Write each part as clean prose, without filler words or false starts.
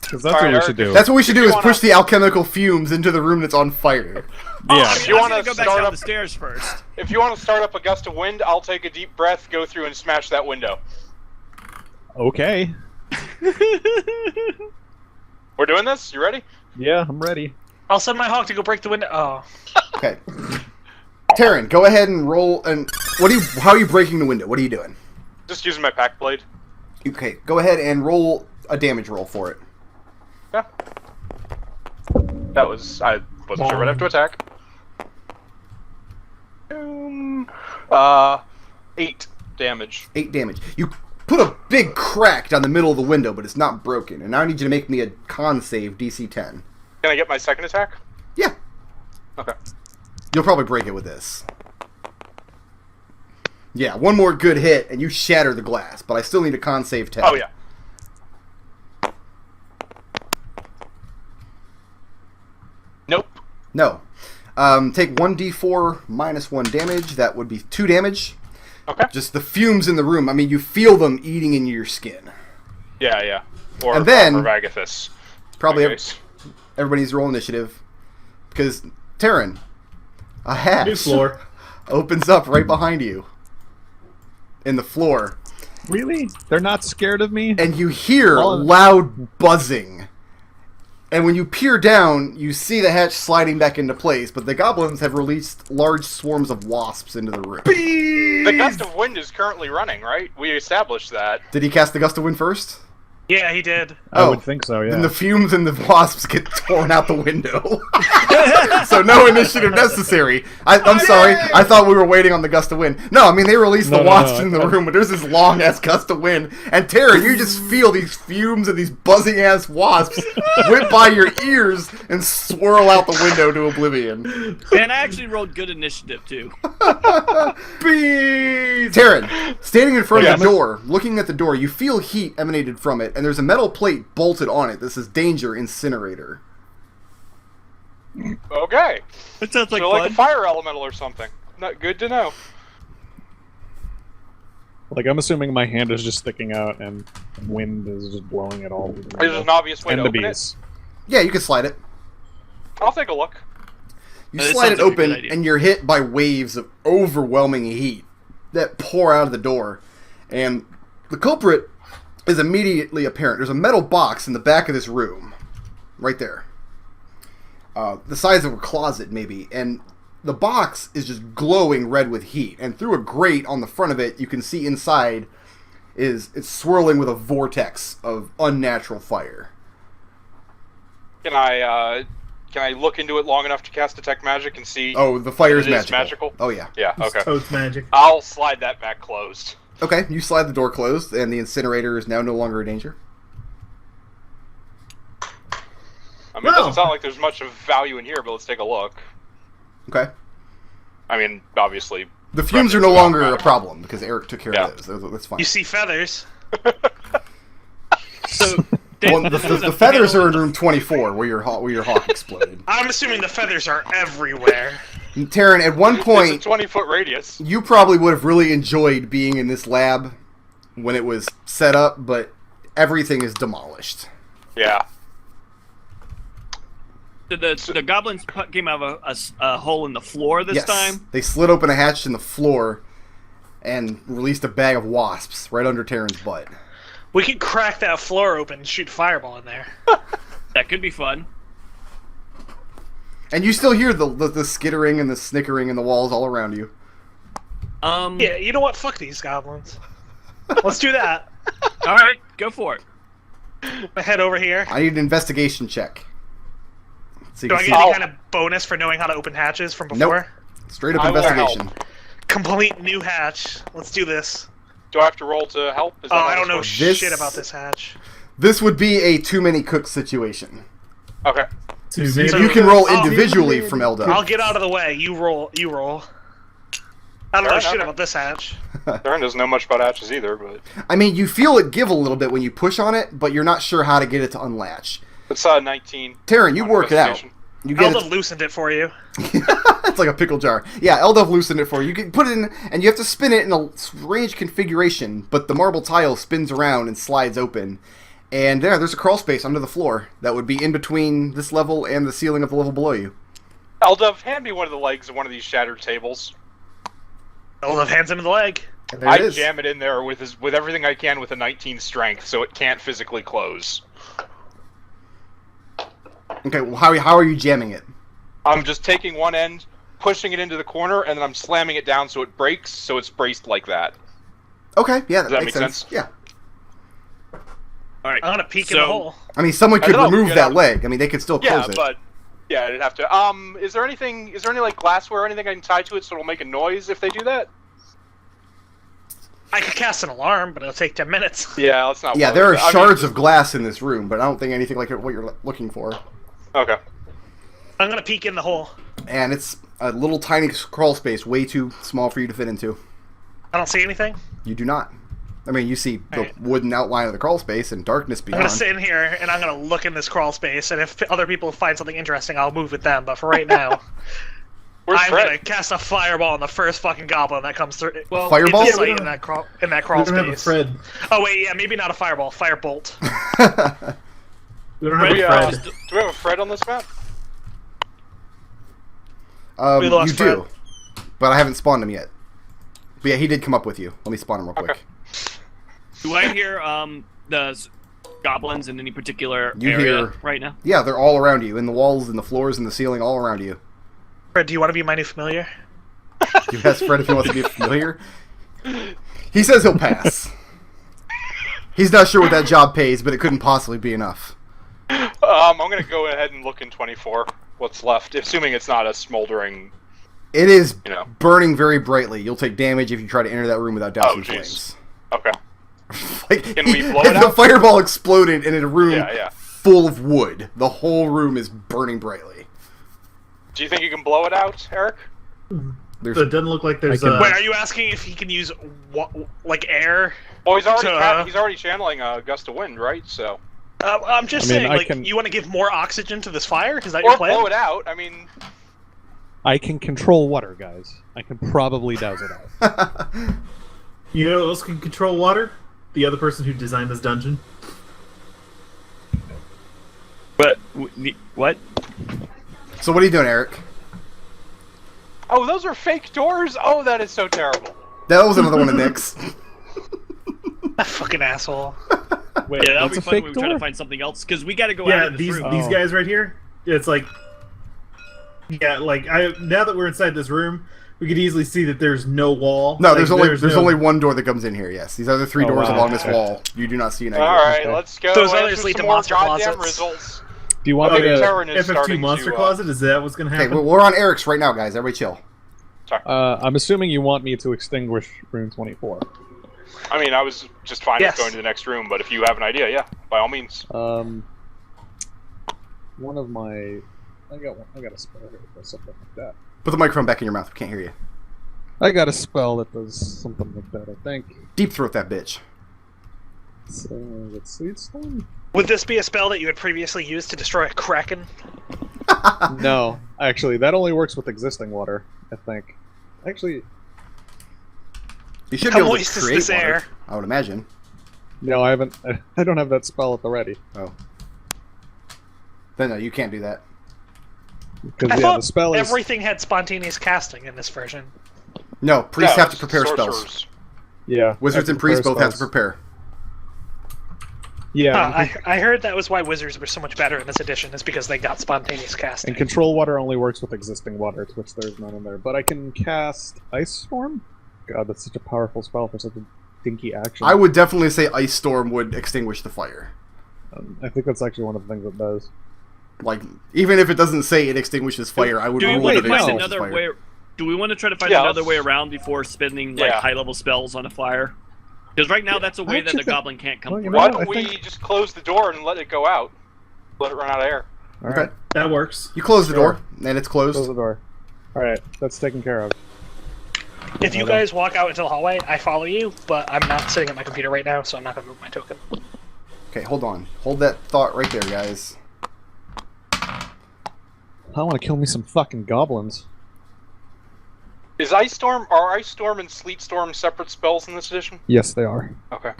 Because that's what we should do. That's what we should do, is push the alchemical fumes into the room that's on fire. Yeah. If you want to go back start down up the stairs first. If you want to start up a gust of wind, I'll take a deep breath, go through and smash that window. Okay. We're doing this? You ready? Yeah, I'm ready. I'll send my hawk to go break the window. Oh. Okay. Tarin, go ahead and roll. And how are you breaking the window? What are you doing? Just using my pack blade. Okay, go ahead and roll a damage roll for it. Yeah. I wasn't sure what I have to attack. 8 damage. 8 damage. You put a big crack down the middle of the window, but it's not broken. And now I need you to make me a con save, DC 10. Can I get my second attack? Yeah. Okay. You'll probably break it with this. Yeah, one more good hit, and you shatter the glass. But I still need a con save 10. Oh, yeah. Nope. No. Take 1d4 minus 1 damage. That would be 2 damage. Okay. Just the fumes in the room. I mean, you feel them eating into your skin. Yeah, yeah. Or And then- Vagathus. Probably everybody's roll initiative. Because, Tarin, a hatch New floor. opens up right behind you. In the floor. Really? They're not scared of me? And you hear Well- loud buzzing. And when you peer down, you see the hatch sliding back into place, but the goblins have released large swarms of wasps into the room. The gust of wind is currently running, right? We established that. Did he cast the gust of wind first? Yeah, he did. I would think so, yeah. Then the fumes and the wasps get torn out the window. So no initiative necessary. I'm sorry. I thought we were waiting on the gust of wind. No, I mean, they released the wasps in the room, but there's this long-ass gust of wind. And Tarin, you just feel these fumes and these buzzing-ass wasps whip by your ears and swirl out the window to oblivion. And I actually rolled good initiative, too. Bees! Tarin, standing in front of the door, looking at the door, you feel heat emanated from it, and there's a metal plate bolted on it. This is Danger Incinerator. Okay. That sounds like So fun. like a fire elemental or something. Not good to know. Like, I'm assuming my hand is just sticking out and wind is just blowing it all. There's an obvious way and to the open bees. Yeah, you can slide it. I'll take a look. You This slide it sounds like a open, good idea. and you're hit by waves of overwhelming heat that pour out of the door. And the culprit is immediately apparent. There's a metal box in the back of this room. Right there. The size of a closet, maybe. And the box is just glowing red with heat. And through a grate on the front of it, you can see inside it's swirling with a vortex of unnatural fire. Can I look into it long enough to cast Detect Magic and see? Oh, the fire is It is magical. magical? Oh, yeah. Yeah, okay. Toad's magic. I'll slide that back closed. Okay, you slide the door closed, and the incinerator is now no longer a danger. I mean, it doesn't sound like there's much of value in here, but let's take a look. Okay. I mean, obviously. The fumes are no longer a problem, because Arik took care of those. That's fine. You see feathers. So, Well, the feathers are in room 24, where your hawk exploded. I'm assuming the feathers are everywhere. And Tarin, at one It's a point, 20-foot radius. you probably would have really enjoyed being in this lab when it was set up, but everything is demolished. Yeah. the goblins came out of a hole in the floor this Yes, time? they slid open a hatch in the floor and released a bag of wasps right under Tarin's butt. We could crack that floor open and shoot fireball in there. That could be fun. And you still hear the skittering and the snickering in the walls all around you. Yeah, you know what? Fuck these goblins. Let's do that. Alright, go for it. I head over here. I need an investigation check. So you Do I can get see any kind of bonus for knowing how to open hatches from before? straight up I will investigation. Complete new hatch. Let's do this. Do I have to roll to help? Is that Oh, how I don't this know works? This- shit about this hatch. This would be a too many cooks situation. Okay. You can roll individually from Eldove. I'll get out of the way. You roll. You roll. I don't know Alright, shit okay. about this hatch. Darren doesn't know much about hatches either, but I mean, you feel it give a little bit when you push on it, but you're not sure how to get it to unlatch. it's 19. Tarin, you on work it out. investigation. You get Eldove loosened it for you. It's like a pickle jar. Yeah, Eldove loosened it for you. You can put it in, and you have to spin it in a strange configuration, but the marble tile spins around and slides open, And there's a crawl space under the floor that would be in between this level and the ceiling of the level below you. Eldove, hand me one of the legs of one of these shattered tables. Eldove hands him the leg. And there it I is. jam it in there with everything I can with a 19 strength, so it can't physically close. Okay, well, how are you jamming it? I'm just taking one end, pushing it into the corner, and then I'm slamming it down so it breaks, so it's braced like that. Okay, yeah, Does that makes make sense. sense? Yeah. All right. I'm gonna peek in the hole. I mean, someone could I don't know, remove get that out. leg. I mean, they could still Yeah, close it. but yeah, it'd have to. Is there any like glassware or anything I can tie to it so it'll make a noise if they do that? I could cast an alarm, but it'll take 10 minutes. Yeah, let's not. Yeah, worry. there are I mean, shards of glass in this room, but I don't think anything like what you're looking for. Okay. I'm gonna peek in the hole. And it's a little tiny crawl space, way too small for you to fit into. I don't see anything. You do not. I mean, you see the Alright. wooden outline of the crawl space and darkness I'm beyond. gonna sit in here and I'm gonna look in this crawl space, and if other people find something interesting, I'll move with them. But for right now, Where's I'm Fred? gonna cast a fireball on the first fucking goblin that comes through. Well, Fireball? into Yeah, sight we in don't- that crawl We crawl don't have a space. Fred. Oh wait, yeah, maybe not a fireball, firebolt. We don't have We, a Fred. do we have a Fred on this map? We lost you do, but I haven't spawned him yet. But yeah, he did come up with you. Let me spawn him real quick. Okay. Do I hear the goblins in any particular You area hear- right now? Yeah, they're all around you, in the walls, in the floors, in the ceiling, all around you. Fred, do you want to be my new familiar? You ask Fred if he wants to be familiar. He says he'll pass. He's not sure what that job pays, but it couldn't possibly be enough. I'm gonna go ahead and look in 24. What's left, assuming it's not a smoldering. It is You know. burning very brightly. You'll take damage if you try to enter that room without dousing jeez. flames. Okay. Like, Can we blow it the out? fireball exploded in a room Yeah. full of wood. The whole room is burning brightly. Do you think you can blow it out, Arik? There's So it doesn't look like there's I can- a... Wait, are you asking if he can use like air? Well, he's already So, he's already channeling a gust of wind, right? So I'm just I mean, saying, I like, can- you want to give more oxygen to this fire? Is that or your plan? blow it out. I mean, I can control water, guys. I can probably douse it out. You know who else can control water? The other person who designed this dungeon. But what? So what are you doing, Eric? oh, those are fake doors. Oh, that is so terrible. That was another one of Nick's. That fucking asshole. Wait, Yeah, that'll that's be a fun when fake we try to door? find something else because we got to go Yeah, out of this these room. these Oh. guys right here. It's like, yeah, like now that we're inside this room, we could easily see that there's no wall. No, Like, there's no- only one door that comes in here. Yes, these other three Oh, doors wow. along this Okay. wall, you do not see an exit. All right, Okay. let's go. Those answer others lead some to more monster goddamn closets. results. Do you want me Okay, to? Tarin is FF2 starting monster to, closet. Is that what's gonna Okay, happen? well, we're on Eric's right now, guys. Everybody chill. I'm assuming you want me to extinguish Rune 24. I mean, I was just fine Yes. with going to the next room, but if you have an idea, yeah, by all means. One of my, I got a spell here for something like that. Put the microphone back in your mouth. We can't hear you. I got a spell that does something like that. I think. Deep throat that bitch. So let's see. It's Would this be a spell that you had previously used to destroy a kraken? no, actually, that only works with existing water. I think. Actually, You should How be able moist to is create this water, air? I would imagine. no, I haven't. I don't have that spell at the ready. Oh. Then no, you can't do that. Because I yeah, thought the spell is. everything had spontaneous casting in this version. No, priests No, have to prepare spells. sorcerers. Yeah, Wizards have and to priests prepare both have to spells. prepare. Yeah, I heard that was why wizards were so much better in this edition, is because they got spontaneous casting. and control water only works with existing water, to which there's none in there. But I can cast Ice Storm. God, that's such a powerful spell for such a dinky action. I would definitely say Ice Storm would extinguish the fire. I think that's actually one of the things it does. Like, even if it doesn't say it extinguishes fire, I would Do we rule want that to it find extinguishes another fire. way? Do we want to try to find Yeah, another let's- way around before spending like Yeah. high-level spells on a fire? Because right now that's a way that actually the think- goblin can't come well, you through. know Why what, don't I we think- just close the door and let it go out? Let it run out of air. All Okay. right, That works. You close the Sure. door, and it's closed. close the door. All right, that's taken care of. If you Okay. guys walk out into the hallway, I follow you, but I'm not sitting at my computer right now, so I'm not going to move my token. Okay, hold on. Hold that thought right there, guys. I want to kill me some fucking goblins. Are Ice Storm and Sleet Storm separate spells in this edition? Yes, they are. Okay.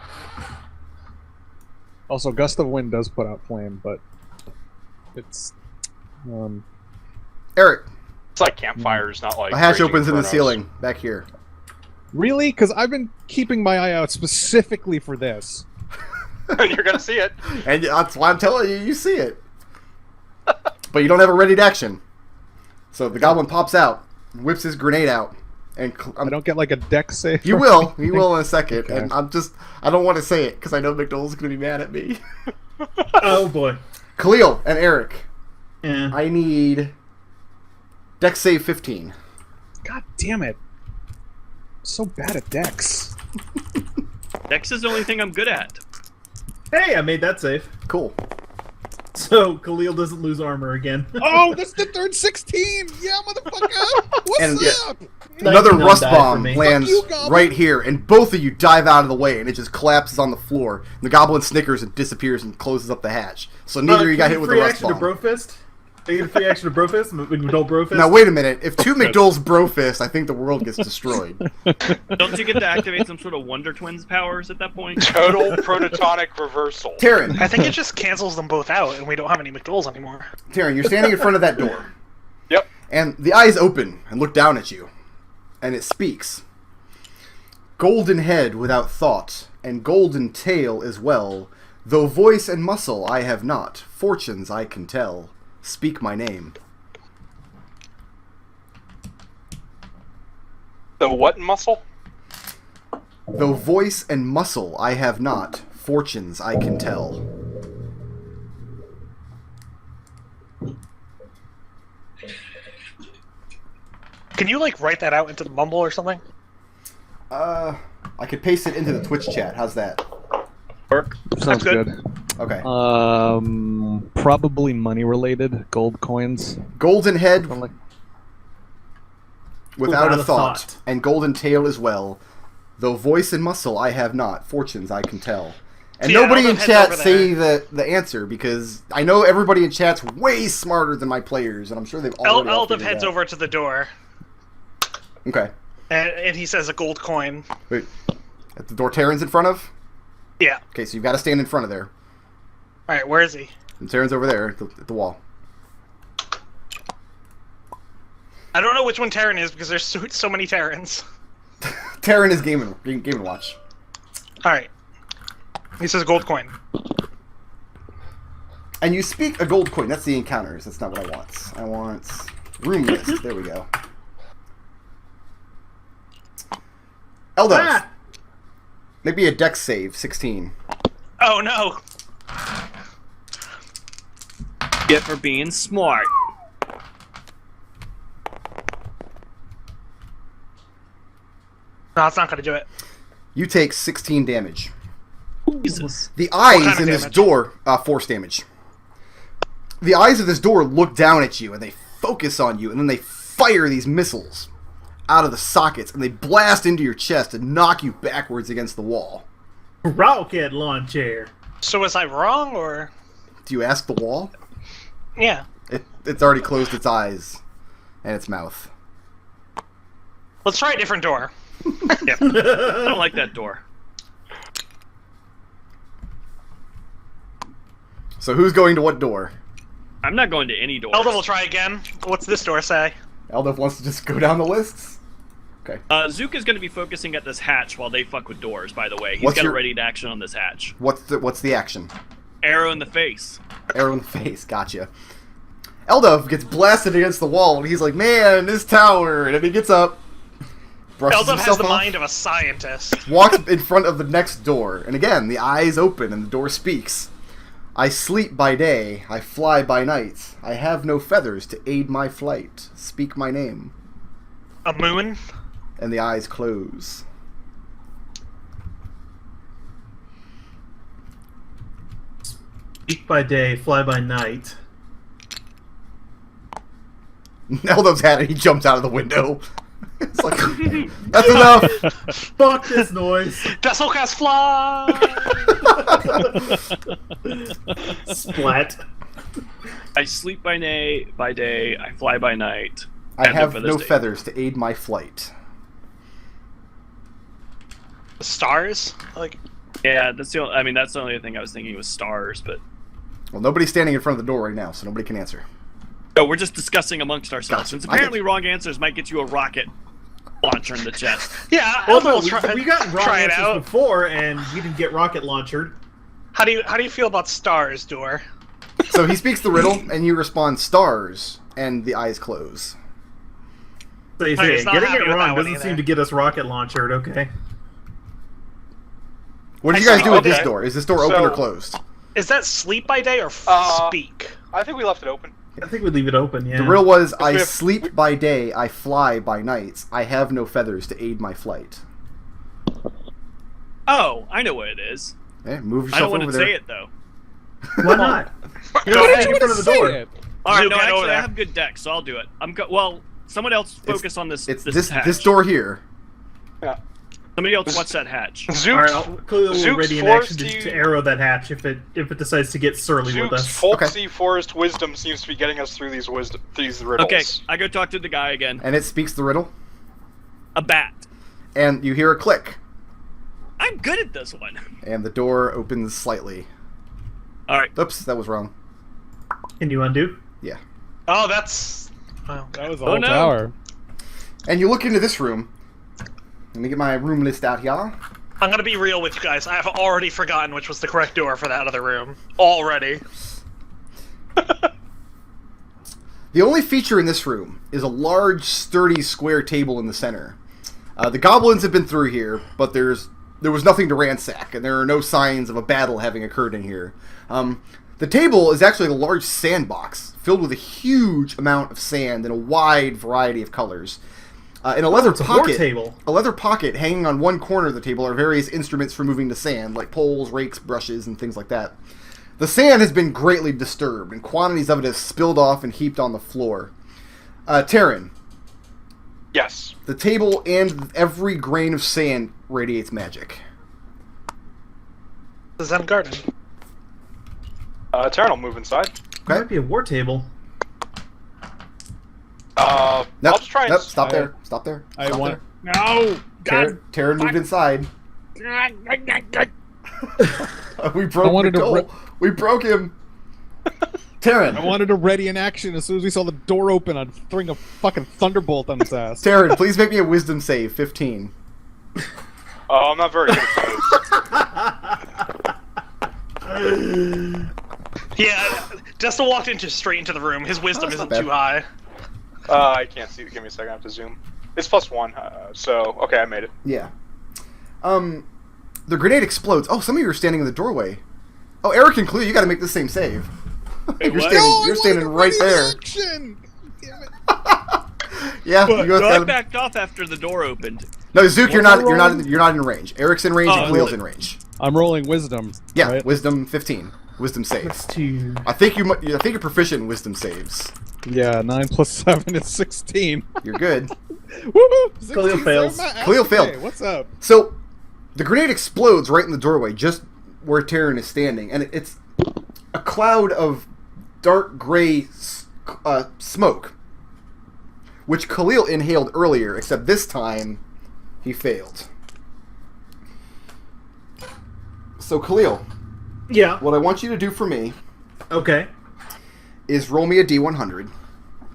Also, gust of wind does put out flame, but it's Arik, It's like campfires, not like. a hatch raging opens in the infernos. ceiling back here. really because I've been keeping my eye out specifically for this. You're gonna see it. And that's why I'm telling you, you see it. But you don't have a ready to action. So the goblin pops out, whips his grenade out, and I don't get like a deck save. you or will. anything? You will in a second. Okay. And I don't want to say it because I know McDohl's going to be mad at me. Oh boy. Khalil and Arik, Yeah. I need deck save 15. God damn it! I'm so bad at decks. Dex is the only thing I'm good at. Hey, I made that safe. Cool. So Khalil doesn't lose armor again. Oh, that's the third 16. Yeah, motherfucker. What's And, yeah. up? Another 99 rust died for bomb me. lands Fuck you, Goblin. right here, and both of you dive out of the way, and it just collapses on the floor. The goblin snickers and disappears and closes up the hatch. So neither of you got hit with a free rust action bomb. to Brofist. They get a free action to Brofist. McDohl Brofist. Now wait a minute. If two McDohl's Brofist, I think the world gets destroyed. Don't you get to activate some sort of Wonder Twins powers at that point? Total prototonic reversal. Tarin, I think it just cancels them both out, and we don't have any McDohls anymore. Tarin, you're standing in front of that door, Yep. and the eyes open and look down at you, and it speaks. Golden head without thought, and golden tail as well. Though voice and muscle I have not, fortunes I can tell. Speak my name. The what muscle? Though voice and muscle I have not, fortunes I can tell. Can you like write that out into the mumble or something? I could paste it into the Twitch chat. How's that? Work. Sounds good. good. Okay. Probably money related. Gold coins. Golden head I'm like, without a thought, and golden tail as well. Though voice and muscle I have not, fortunes I can tell. And Yeah, nobody in Eldove heads chat over say the answer, because I know everybody in chat's way smarter than my players, and I'm sure they've already all Eldove figured it heads out. over to the door, Okay. and he says a gold coin. Wait. At the door Tarin's in front of? Yeah. Okay, so you've got to stand in front of there. All right, where is he? And Tarin's over there at the wall. I don't know which one Tarin is because there's so many Tarins. Tarin is Game and Watch. All right. He says gold coin. And you speak a gold coin. That's the encounters. That's not what I want. I want room list. There we go. Eldove. Ah! Maybe a dex save, 16. Oh no! Get for being smart. No, it's not gonna do it. You take 16 damage. Jesus. The eyes kind of in this damage? door, force damage. The eyes of this door look down at you, and they focus on you, and then they fire these missiles out of the sockets, and they blast into your chest and knock you backwards against the wall. Rocket launcher. So was I wrong or? Do you ask the wall? Yeah. It's already closed its eyes and its mouth. Let's try a different door. Yep. I don't like that door. So who's going to what door? I'm not going to any doors. Eldove will try again. What's this door say? Eldove wants to just go down the lists? Okay. Zook is going to be focusing at this hatch while they fuck with doors, by the way. He's What's got your- a ready to action on this hatch. What's the action? Arrow in the face. Arrow in the face, gotcha. Eldove gets blasted against the wall, and he's like, man, this tower. And then he gets up, brushes Eldove has himself the off, mind of a scientist. walks in front of the next door. And again, the eyes open, and the door speaks. I sleep by day, I fly by night. I have no feathers to aid my flight. Speak my name. A moon? And the eyes close. Eat by day, fly by night. Eldove's had it, he jumps out of the window. It's like, that's enough. Fuck this noise. Destil cast fly! Splat. I sleep by day, I fly by night. I have feathers no to aid. feathers to aid my flight. Stars? Like, Yeah, that's the. I mean, that's the only thing I was thinking was stars, but Well, nobody's standing in front of the door right now, so nobody can answer. no, we're just discussing amongst ourselves. Gotcha. Since I apparently wrong answers might get you a rocket launcher in the chest. Yeah, Well, no, Eldove will we got wrong try it answers out. before, and we didn't get rocket launcher. How do you feel about stars, Door? So he speaks the riddle, and you respond stars, and the eyes close. So you Hey, say, it's not getting happy it with wrong that one doesn't either. seem to get us rocket launchered, okay? What did you guys do with this Okay. door? Is this door open or So- closed? Is that sleep by day or speak? I think we left it open. I think we leave it open, yeah. The riddle was, I we have- sleep by day, I fly by nights, I have no feathers to aid my flight. Oh, I know what it is. Okay, move I don't yourself want over to there. say it though. Why not? You're Go not ahead. standing in front of the door. All right, Zook, no, get over actually, I there. have good deck, so I'll do it. Well, someone else focus on this. It's this hatch. this door here. Somebody else watch that hatch. All right, Khalil will Zook's ready in forced action to to- arrow that hatch if it decides to get surly with Zook's us. folksy forest wisdom seems to be getting us through these riddles. Okay, I go talk to the guy again. And it speaks the riddle. A bat. And you hear a click. I'm good at this one. And the door opens slightly. All right. Oops, that was wrong. Can you undo? Yeah. Oh, that's. Oh, That was the Oh, whole no. tower. And you look into this room. Let me get my room list out here. I'm gonna be real with you guys. I have already forgotten which was the correct door for that other room. Already. The only feature in this room is a large, sturdy, square table in the center. The goblins have been through here, but there was nothing to ransack, and there are no signs of a battle having occurred in here. The table is actually a large sandbox filled with a huge amount of sand in a wide variety of colors. In a leather It's a war pocket, table. a leather pocket hanging on one corner of the table are various instruments for moving the sand, like poles, rakes, brushes, and things like that. The sand has been greatly disturbed, and quantities of it have spilled off and heaped on the floor. Tarin, Yes. the table and every grain of sand radiates magic. The Zen Garden. Tarin will move inside. It might be a war table. Nope, I'll just try and... nope, stop there. Stop there. I Stop want. No. there. Tarin moved inside. We broke I wanted to McDohl. We broke him. Tarin. I wanted to ready in action as soon as we saw the door open. I'd throwing a fucking thunderbolt on his ass. Tarin, please make me a wisdom save. 15. Oh, I'm not very good at those. Yeah, Destil walked straight into the room. His wisdom that's isn't not bad. too high. I can't see. Give me a second. I have to zoom. It's +1. So, okay, I made it. Yeah. The grenade explodes. Oh, some of you are standing in the doorway. Oh, Arik and Khalil, you got to make the same save. you're what? standing, you're standing right there. Yeah, you No, both I got backed off after the door opened. No, Zook, you're What not. am I You're not. rolling? You're not in range. Eric's in range Oh, and Khalil's really? in range. I'm rolling wisdom. Yeah, right? wisdom 15. Wisdom save. That's two. I think you. I think you're proficient in wisdom saves. Yeah, 9 plus 7 is 16. You're good. Woohoo! 16 Khalil fails. saved my ass Khalil today. failed. What's up? So, the grenade explodes right in the doorway, just where Tarin is standing, and it's a cloud of dark gray smoke, which Khalil inhaled earlier, except this time he failed. So, Khalil, Yeah. what I want you to do for me Okay. is roll me a D100.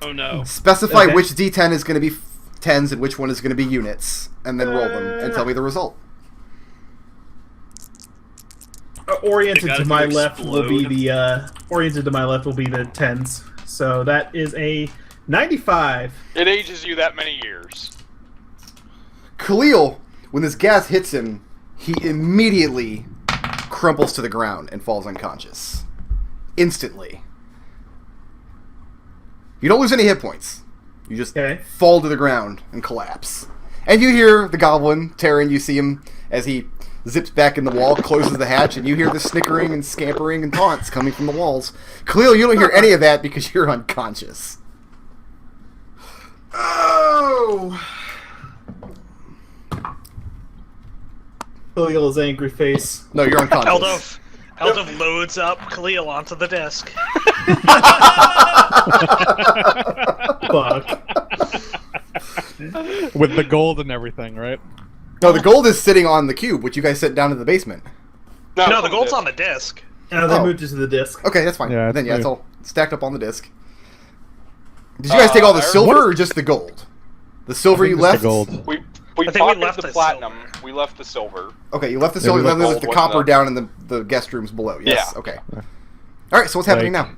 Oh no. Specify Okay. which D10 is going to be tens and which one is going to be units, and then roll them and tell me the result. Oriented They got to it my to left will be explode. the oriented to my left will be the tens. So that is a 95. It ages you that many years. Khalil, when this gas hits him, he immediately crumples to the ground and falls unconscious. Instantly. You don't lose any hit points. You just Okay. fall to the ground and collapse. And you hear the goblin, Tarin, you see him as he zips back in the wall, closes the hatch, and you hear the snickering and scampering and taunts coming from the walls. Khalil, you don't hear any of that because you're unconscious. Oh! Khalil's angry face. No, you're unconscious. Eldove loads up Khalil onto the disc. Fuck. With the gold and everything, right? No, the gold is sitting on the cube, which you guys set down in the basement. No, the gold's on the disc. They Oh. moved it to the disc. Okay, that's fine. Yeah, then yeah, it's yeah. all stacked up on the disc. Did you guys take all the Eric? silver or just the gold? The silver you left. The gold. We I think we pocketed left the the platinum. silver. We left the silver. Okay, you left the Yeah, silver. we You left left the gold copper wasn't down in the guest rooms below. Yes. Yeah. Okay. All right. So what's happening Like- now?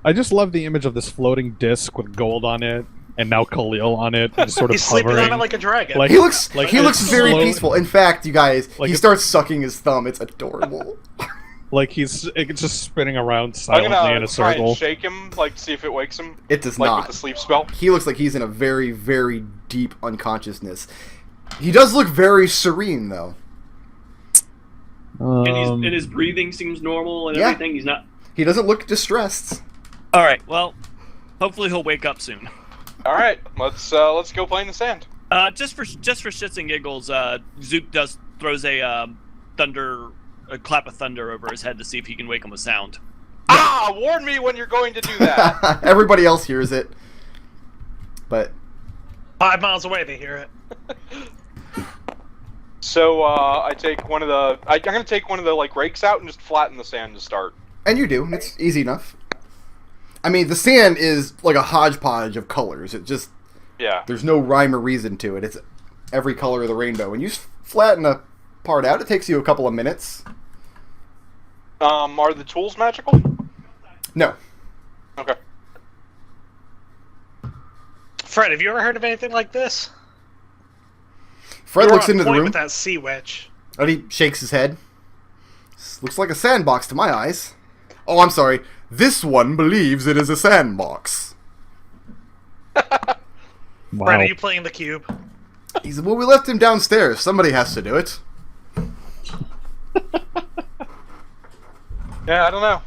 I just love the image of this floating disc with gold on it, and now Khalil on it, just sort of He's sleeping hovering. on it like a dragon. Like- He looks like he looks it's very slow- peaceful. In fact, you guys, Like he it's- starts sucking his thumb. It's adorable. Like it's just spinning around I'm silently gonna in a try circle. and shake him, like see if it wakes him. It does Like not. with the sleep spell. He looks like he's in a very, very deep unconsciousness. He does look very serene, though. And his breathing seems normal and Yeah. everything. He's not. He doesn't look distressed. All right. Well, hopefully he'll wake up soon. All right, let's go play in the sand. Just for shits and giggles, Zook throws a clap of thunder over his head to see if he can wake him with sound. Ah! Warn me when you're going to do that. Everybody else hears it, but 5 miles away, they hear it. So I take one of the. I'm gonna take one of the like rakes out and just flatten the sand to start. and you do. It's easy enough. I mean, the sand is like a hodgepodge of colors. It just Yeah. there's no rhyme or reason to it. It's every color of the rainbow. When you flatten a part out, it takes you a couple of minutes. Are the tools magical? No. Okay. Fred, have you ever heard of anything like this? Fred You were looks on into the point room with that sea witch. and he shakes his head. This looks like a sandbox to my eyes. Oh, I'm sorry. This one believes it is a sandbox. Wow. Fred, are you playing the cube? He said, well, we left him downstairs. Somebody has to do it. Yeah, I don't know.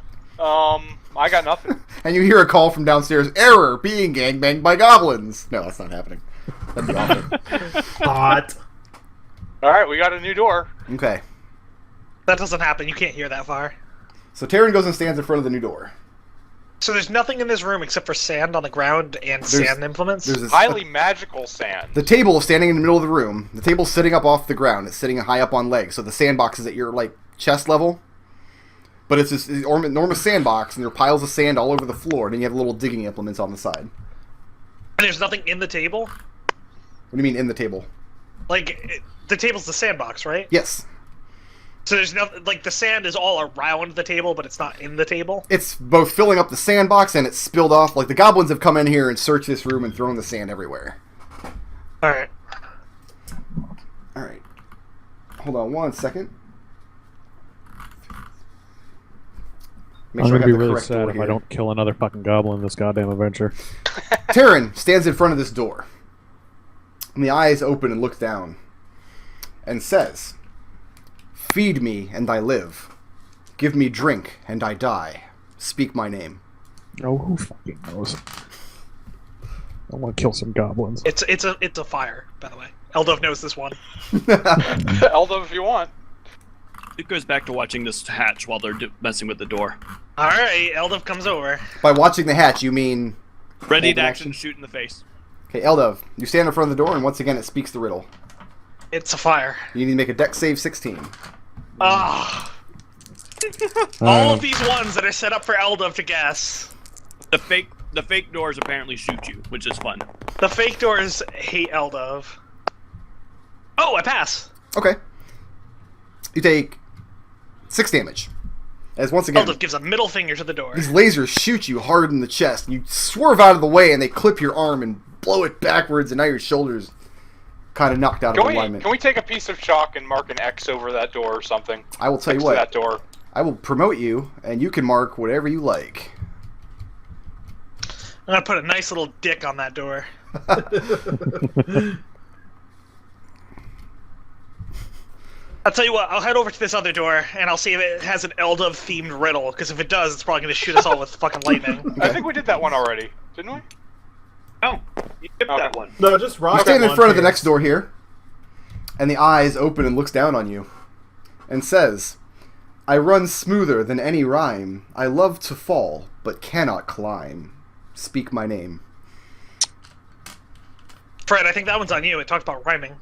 I got nothing. And you hear a call from downstairs. Error, being gangbanged by goblins. No, that's not happening. That'd be awful. Hot. All right, we got a new door. Okay. That doesn't happen. You can't hear that far. So Tarin goes and stands in front of the new door. So there's nothing in this room except for sand on the ground and There's- sand implements? There's this, Highly magical sand. the table is standing in the middle of the room. The table's sitting up off the ground. It's sitting high up on legs. So the sandbox is at your like chest level. But it's this enormous sandbox, and there are piles of sand all over the floor. And then you have little digging implements on the side. And there's nothing in the table? What do you mean in the table? The table's the sandbox, right? Yes. So there's nothing, the sand is all around the table, but it's not in the table? It's both filling up the sandbox and it's spilled off. Like the goblins have come in here and searched this room and thrown the sand everywhere. Alright. All right. Hold on 1 second. Make I'm sure I gonna have be the really correct sad door if here. I don't kill another fucking goblin in this goddamn adventure. Tarin stands in front of this door. And the eyes open and looks down. And says, feed me and I live. Give me drink and I die. Speak my name. Oh, who fucking knows? I want to kill some goblins. It's a fire, by the way. Eldove knows this one. Eldove, if you want. It goes back to watching this hatch while they're messing with the door. Alright, Eldove comes over. By watching the hatch, you mean... Ready Hold to an action, action. shoot in the face. Okay, Eldove, you stand in front of the door and once again it speaks the riddle. It's a fire. You need to make a dex save 16. Ah. All of these ones that are set up for Eldove to guess. The fake doors apparently shoot you, which is fun. The fake doors hate Eldove. Oh, I pass. Okay. You take 6 damage. As once again, Eldove gives a middle finger to the door. these lasers shoot you hard in the chest. You swerve out of the way and they clip your arm and blow it backwards, and now your shoulders kind of knocked out of alignment. Can we take a piece of chalk and mark an X over that door or something? I will tell you Next to what. that door. I will promote you, and you can mark whatever you like. I'm gonna put a nice little dick on that door. I'll tell you what, I'll head over to this other door, and I'll see if it has an Eldove-themed riddle, because if it does, it's probably gonna shoot us all with fucking lightning. I think we did that one already, didn't we? Oh, you skipped Okay. that one. No, just You rock. stand in front of the next door here, and the eyes open and looks down on you, and says, I run smoother than any rhyme. I love to fall, but cannot climb. Speak my name. Fred, I think that one's on you. It talked about rhyming.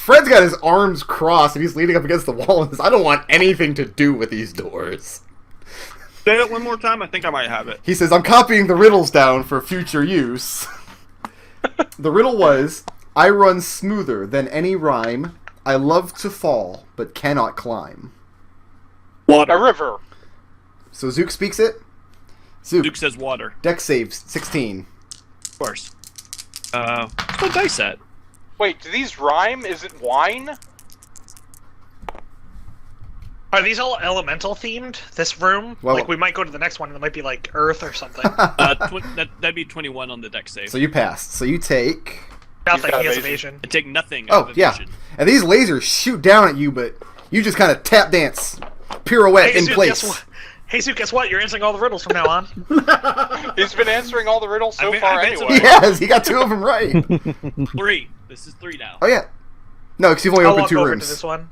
Fred's got his arms crossed and he's leaning up against the wall and says, I don't want anything to do with these doors. Say it one more time. I think I might have it. He says, I'm copying the riddles down for future use. The riddle was, I run smoother than any rhyme. I love to fall, but cannot climb. Water. A river. So Zook speaks it. Zook. Duke says water. Dex saves 16. Of course. What's my dice at? Wait, do these rhyme? Is it wine? Are these all elemental themed? This room? Well- like we might go to the next one and it might be like Earth or something. That'd be 21 on the dex save. So you passed. So you take... Nothing. got He has evasion. evasion. I take nothing. out Oh, of yeah. evasion. And these lasers shoot down at you, but you just kind of tap dance. Pirouette in Zook, place. guess what? Hey, Zook, guess what? You're answering all the riddles from now on. He's been answering all the riddles so I've far answered anyway. He has. He got 2 of them right. 3. This is 3 now. Oh, yeah. No, because you've only I'll opened walk 2 over rooms. to this one.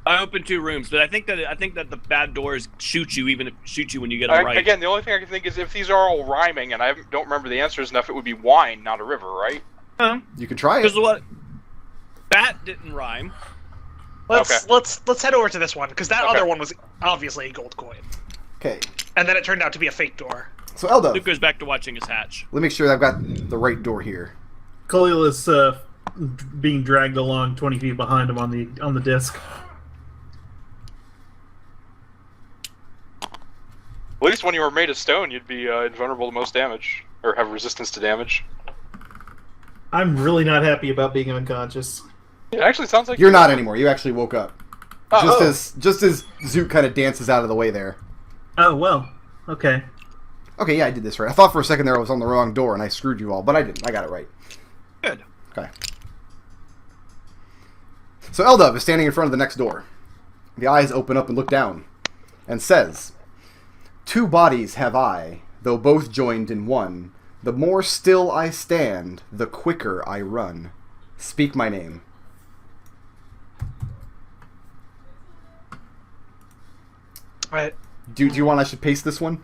I opened 2 rooms, but I think that the bad doors shoot you when you get them right. Again, the only thing I can think is if these are all rhyming and I don't remember the answers enough, it would be wine, not a river, right? You can try it. Because what? Bat didn't rhyme. Let's head over to this one because that Okay. other one was obviously a gold coin, Okay. and then it turned out to be a fake door. So, Eldove, Luke goes back to watching his hatch. let me make sure I've got the right door here. Khalil is being dragged along 20 feet behind him on the disc. At least when you were made of stone, you'd be invulnerable to most damage, or have resistance to damage. I'm really not happy about being unconscious. It actually sounds like You're not anymore. You actually woke up. Oh. Just as Zook kind of dances out of the way there. Oh, well. Okay. Okay, yeah, I did this right. I thought for a second there I was on the wrong door and I screwed you all, but I didn't. I got it right. Good. Okay. So Eldove is standing in front of the next door. The eyes open up and look down, and says, 2 bodies have I, though both joined in one. The more still I stand, the quicker I run. Speak my name. Right. Do you want I should paste this one?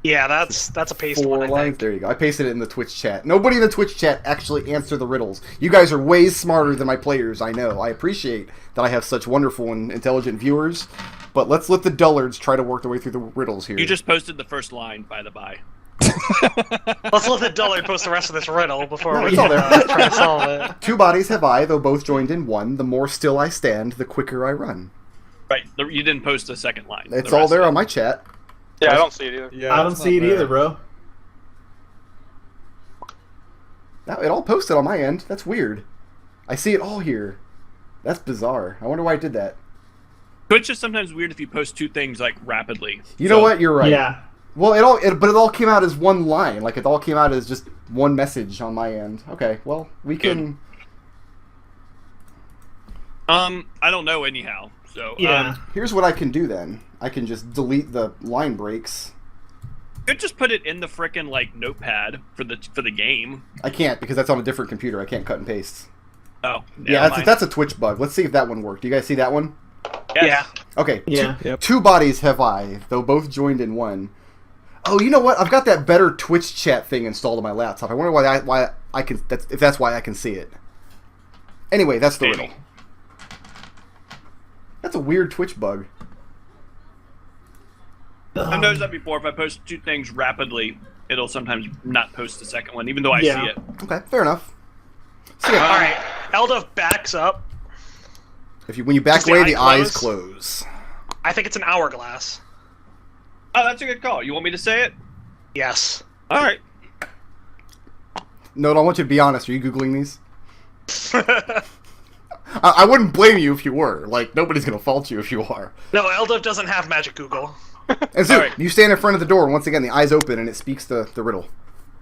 Yeah, that's a paste 4 one. I lines. think. There you go. I pasted it in the Twitch chat. Nobody in the Twitch chat actually answered the riddles. You guys are way smarter than my players, I know. I appreciate that I have such wonderful and intelligent viewers, but let's let the dullards try to work their way through the riddles here. You just posted the first line, by the by. Let's let the dullard post the rest of this riddle before No, we it's all there. try to solve it. 2 bodies have I, though both joined in one. The more still I stand, the quicker I run. Right. You didn't post the second line. It's The all rest there of on my chat. Yeah, I don't see it either. Yeah, I don't see it either, bro. Now, it all posted on my end. That's weird. I see it all here. That's bizarre. I wonder why I did that. Twitch is sometimes weird if you post 2 things like rapidly. You know what? You're right. Yeah. Well, but it all came out as one line. Like, it all came out as just one message on my end. Okay, well, we can... I don't know anyhow. So Yeah. Here's what I can do then. I can just delete the line breaks. you could just put it in the frickin' like notepad for the game. I can't because that's on a different computer. I can't cut and paste. Oh, Yeah, that's a Twitch bug. Let's see if that one worked. Do you guys see that one? Yeah. Okay. Yeah. Yep. 2 bodies have I, though both joined in one. Oh, you know what? I've got that better Twitch chat thing installed on my laptop. I wonder why I can if that's why I can see it. Anyway, that's the riddle. That's a weird Twitch bug. I've noticed that before. If I post 2 things rapidly, it'll sometimes not post the second one, even though I see it. Okay, fair enough. So yeah, All right. Eldove backs up. when you back Does the away, eye the eyes close? close. I think it's an hourglass. Oh, that's a good call. You want me to say it? Yes. All right. No, I want you to be honest. Are you googling these? I wouldn't blame you if you were. Like, nobody's gonna fault you if you are. No, Eldove doesn't have magic Google. And so, Alright. you stand in front of the door, and once again, the eyes open, and it speaks the riddle.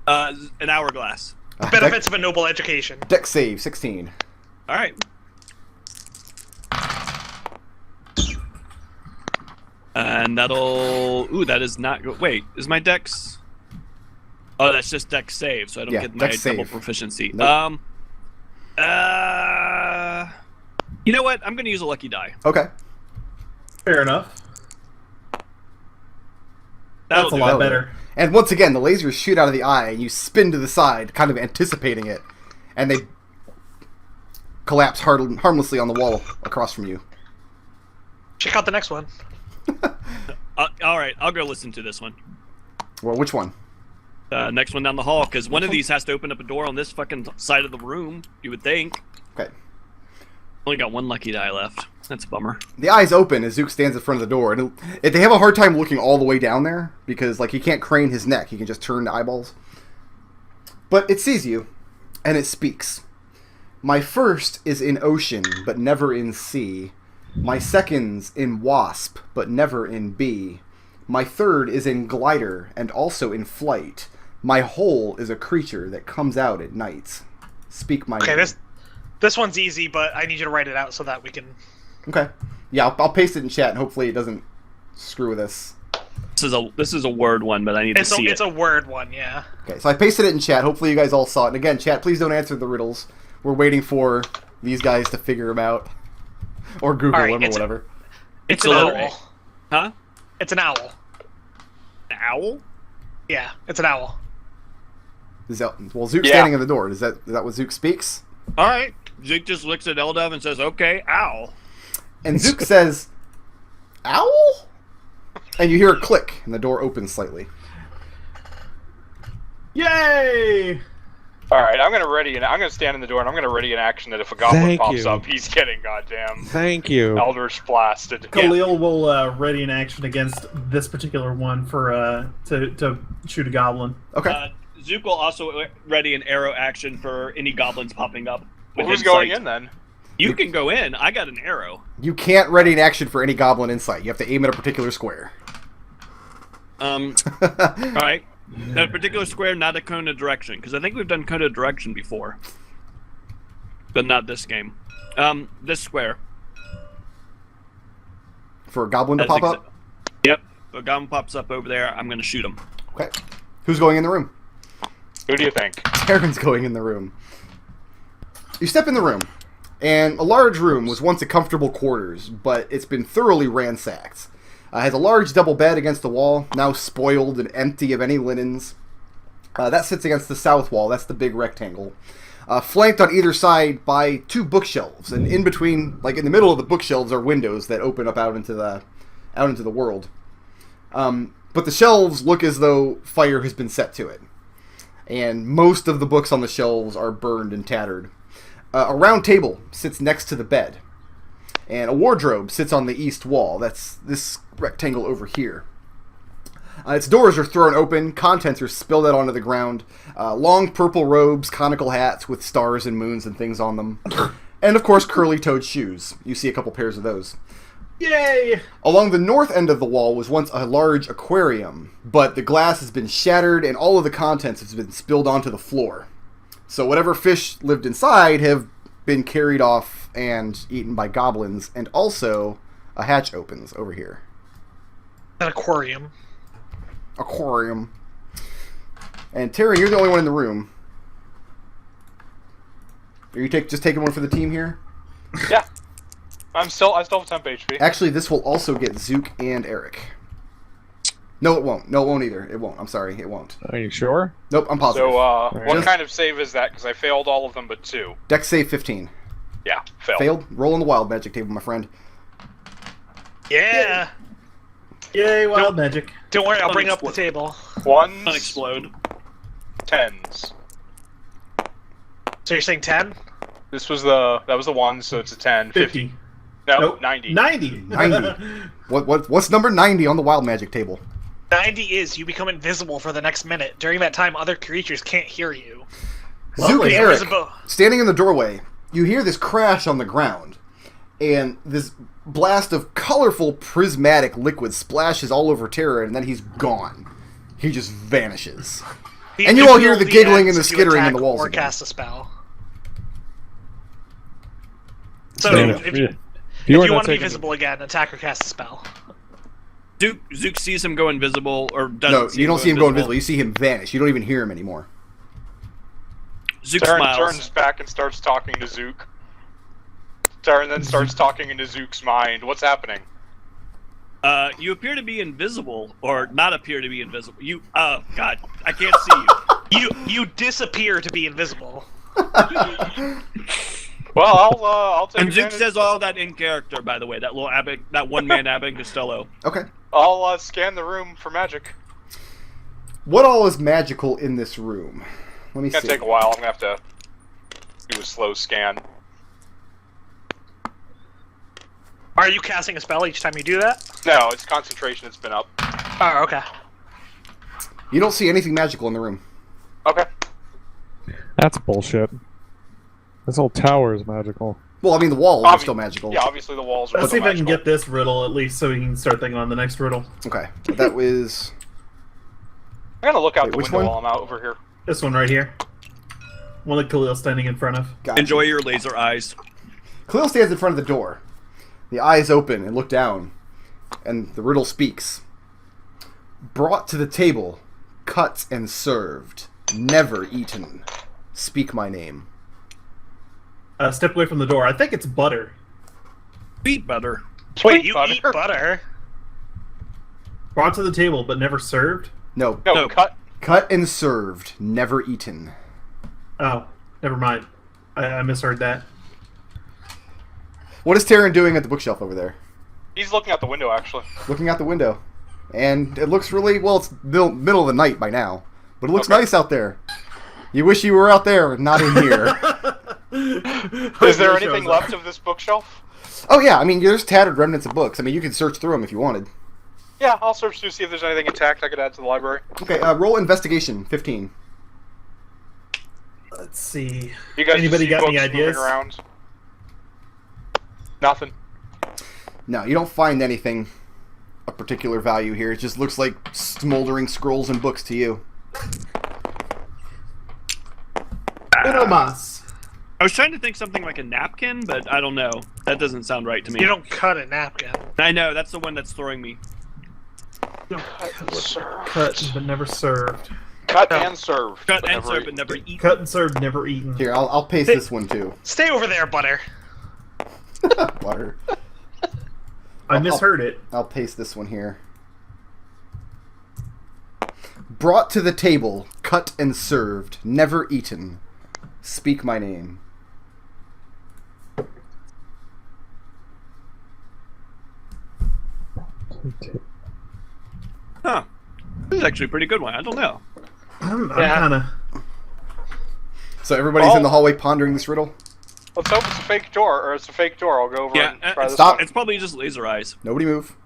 An hourglass. Benefits of a noble education. Dex save, 16. All right. And that'll. Ooh, that is not. Wait, is my dex? Oh, that's just dex save, so I don't Yeah, get my dex double save. proficiency. Nope. You know what? I'm gonna use a lucky die. Okay. Fair enough. That'll That's a do lot it. better. And once again, the lasers shoot out of the eye, and you spin to the side, kind of anticipating it. And they collapse harmlessly on the wall across from you. Check out the next one. All right, I'll go listen to this one. Well, which one? Next one down the hall, because one of these has to open up a door on this fucking side of the room, you would think. Okay. Only got one lucky die left. That's a bummer. The eyes open as Zook stands in front of the door, and they have a hard time looking all the way down there because, like, he can't crane his neck; he can just turn the eyeballs. But it sees you, and it speaks. My first is in ocean, but never in sea. My second's in wasp, but never in bee. My third is in glider, and also in flight. My whole is a creature that comes out at night. Speak my name. This one's easy, but I need you to write it out so that we can... Okay. Yeah, I'll paste it in chat, and hopefully it doesn't screw with us. This is a word one, but I need to see it. It's a word one, yeah. Okay, so I pasted it in chat. Hopefully you guys all saw it. And again, chat, please don't answer the riddles. We're waiting for these guys to figure them out. Or Google them or whatever. It's an owl. Huh? It's an owl. An owl? Yeah, it's an owl. Well, Zook's standing in the door. Is that what Zook speaks? All right. Zook just looks at Eldove and says, okay, owl. And Zook says, owl? And you hear a click, and the door opens slightly. Yay! All right, I'm gonna stand in the door, and I'm gonna ready an action that if a goblin pops up, he's getting goddamn. Thank you. Eldritch blasted. Khalil will ready an action against this particular one for to shoot a goblin. Okay. Zook will also ready an arrow action for any goblins popping up. Well, who's going in then? You can go in. I got an arrow. You can't ready an action for any goblin insight. You have to aim at a particular square. All right. That particular square, not a cone of direction, because I think we've done cone of direction before, but not this game. This square. For a goblin to pop up? Yep. If a goblin pops up over there, I'm going to shoot him. Okay. Who's going in the room? Who do you think? Tarin's going in the room. You step in the room, and a large room was once a comfortable quarters, but it's been thoroughly ransacked. It has a large double bed against the wall, now spoiled and empty of any linens. That sits against the south wall. That's the big rectangle. Flanked on either side by two bookshelves, and in between, like in the middle of the bookshelves, are windows that open up out into the world. But the shelves look as though fire has been set to it, and most of the books on the shelves are burned and tattered. A round table sits next to the bed, and a wardrobe sits on the east wall. That's this rectangle over here. Its doors are thrown open, contents are spilled out onto the ground, long purple robes, conical hats with stars and moons and things on them, and of course curly-toed shoes. You see a couple pairs of those. Yay! Along the north end of the wall was once a large aquarium, but the glass has been shattered and all of the contents have been spilled onto the floor. So whatever fish lived inside have been carried off and eaten by goblins, and also a hatch opens over here. An aquarium. Aquarium. And Tarin, you're the only one in the room. Are you just taking one for the team here? Yeah. I still have temp HP. Actually, this will also get Zook and Arik. No, it won't. No, it won't either. It won't. I'm sorry, it won't. Are you sure? Nope, I'm positive. So, what kind of save is that? Because I failed all of them but 2. Dex save 15. Yeah, failed. Failed? Roll on the wild magic table, my friend. Yeah. Yay, wild magic. Don't worry, I'll bring up the table. 1s. Unexplode. 10s. So you're saying 10? That was the 1, so it's a 10. 50. No, Nope. 90. 90. 90. What's number 90 on the wild magic table? 90 is you become invisible for the next minute. During that time, other creatures can't hear you. Zook and Lovely. Arik, Invisible. standing in the doorway, you hear this crash on the ground, and this blast of colorful prismatic liquid splashes all over Tarin, and then he's gone. He just vanishes. And you all hear the giggling and the skittering in the walls Or again. cast a spell. So Yeah. if you are not want to be taking- visible again, attack or cast a spell. Zook sees him go invisible, or doesn't. No, you don't see him go invisible. You see him vanish. You don't even hear him anymore. Zook Tarin smiles. turns back and starts talking to Zook. Tarin then starts talking into Zook's mind. What's happening? You appear to be invisible, or not appear to be invisible. You, God, I can't see you. You disappear to be invisible. Well, I'll take And Zook advantage. says all that in character, by the way. That little that one-man Abbott Costello. Okay. I'll scan the room for magic. What all is magical in this room? Let me It's gonna see. take a while. I'm gonna have to do a slow scan. Are you casting a spell each time you do that? No, it's concentration. It's been up. Oh, okay. You don't see anything magical in the room. Okay. That's bullshit. This whole tower is magical. Well, I mean, the walls are still magical. Yeah, obviously the walls are Let's see still if I can magical. get this riddle at least, so we can start thinking on the next riddle. Okay. That was... I'm gonna look out Wait, the which window one? while I'm out over here. This one right here. One that Khalil's standing in front of. Gotcha. Enjoy your laser eyes. Khalil stands in front of the door. The eyes open and look down. And the riddle speaks. Brought to the table, cut and served, never eaten. Speak my name. Step away from the door. I think it's butter. Beat butter. Wait, you butter? eat butter? Brought to the table, but never served? No. No, No. cut. Cut and served, never eaten. Oh, never mind. I misheard that. What is Tarin doing at the bookshelf over there? He's looking out the window, actually. Looking out the window. And it looks really... Well, it's middle of the night by now. But it looks Okay. nice out there. You wish you were out there, not in here. Is there anything left of this bookshelf? Oh, yeah. I mean, there's tattered remnants of books. I mean, you could search through them if you wanted. Yeah, I'll search to see if there's anything intact I could add to the library. Okay, roll investigation. 15. Let's see. You guys Anybody see got any books moving ideas? around? Nothing. No, you don't find anything of particular value here. It just looks like smoldering scrolls and books to you. Uno mas. I was trying to think something like a napkin, but I don't know. That doesn't sound right to me. You don't cut a napkin. I know, that's the one that's throwing me. Cut, but never served. Cut and serve. Cut but and never serve, eat. but never eat. Cut and served, never eaten. Here, I'll paste this one too. Stay over there, butter. Butter. I misheard it. I'll paste this one here. Brought to the table, cut and served, never eaten. Speak my name. Huh. This is actually a pretty good one. I don't know. I'm Yeah. kind of... So everybody's Oh. in the hallway pondering this riddle? Let's hope it's a fake door, or it's a fake door. I'll go over Yeah, and try this stop. one. It's probably just laser eyes. Nobody move.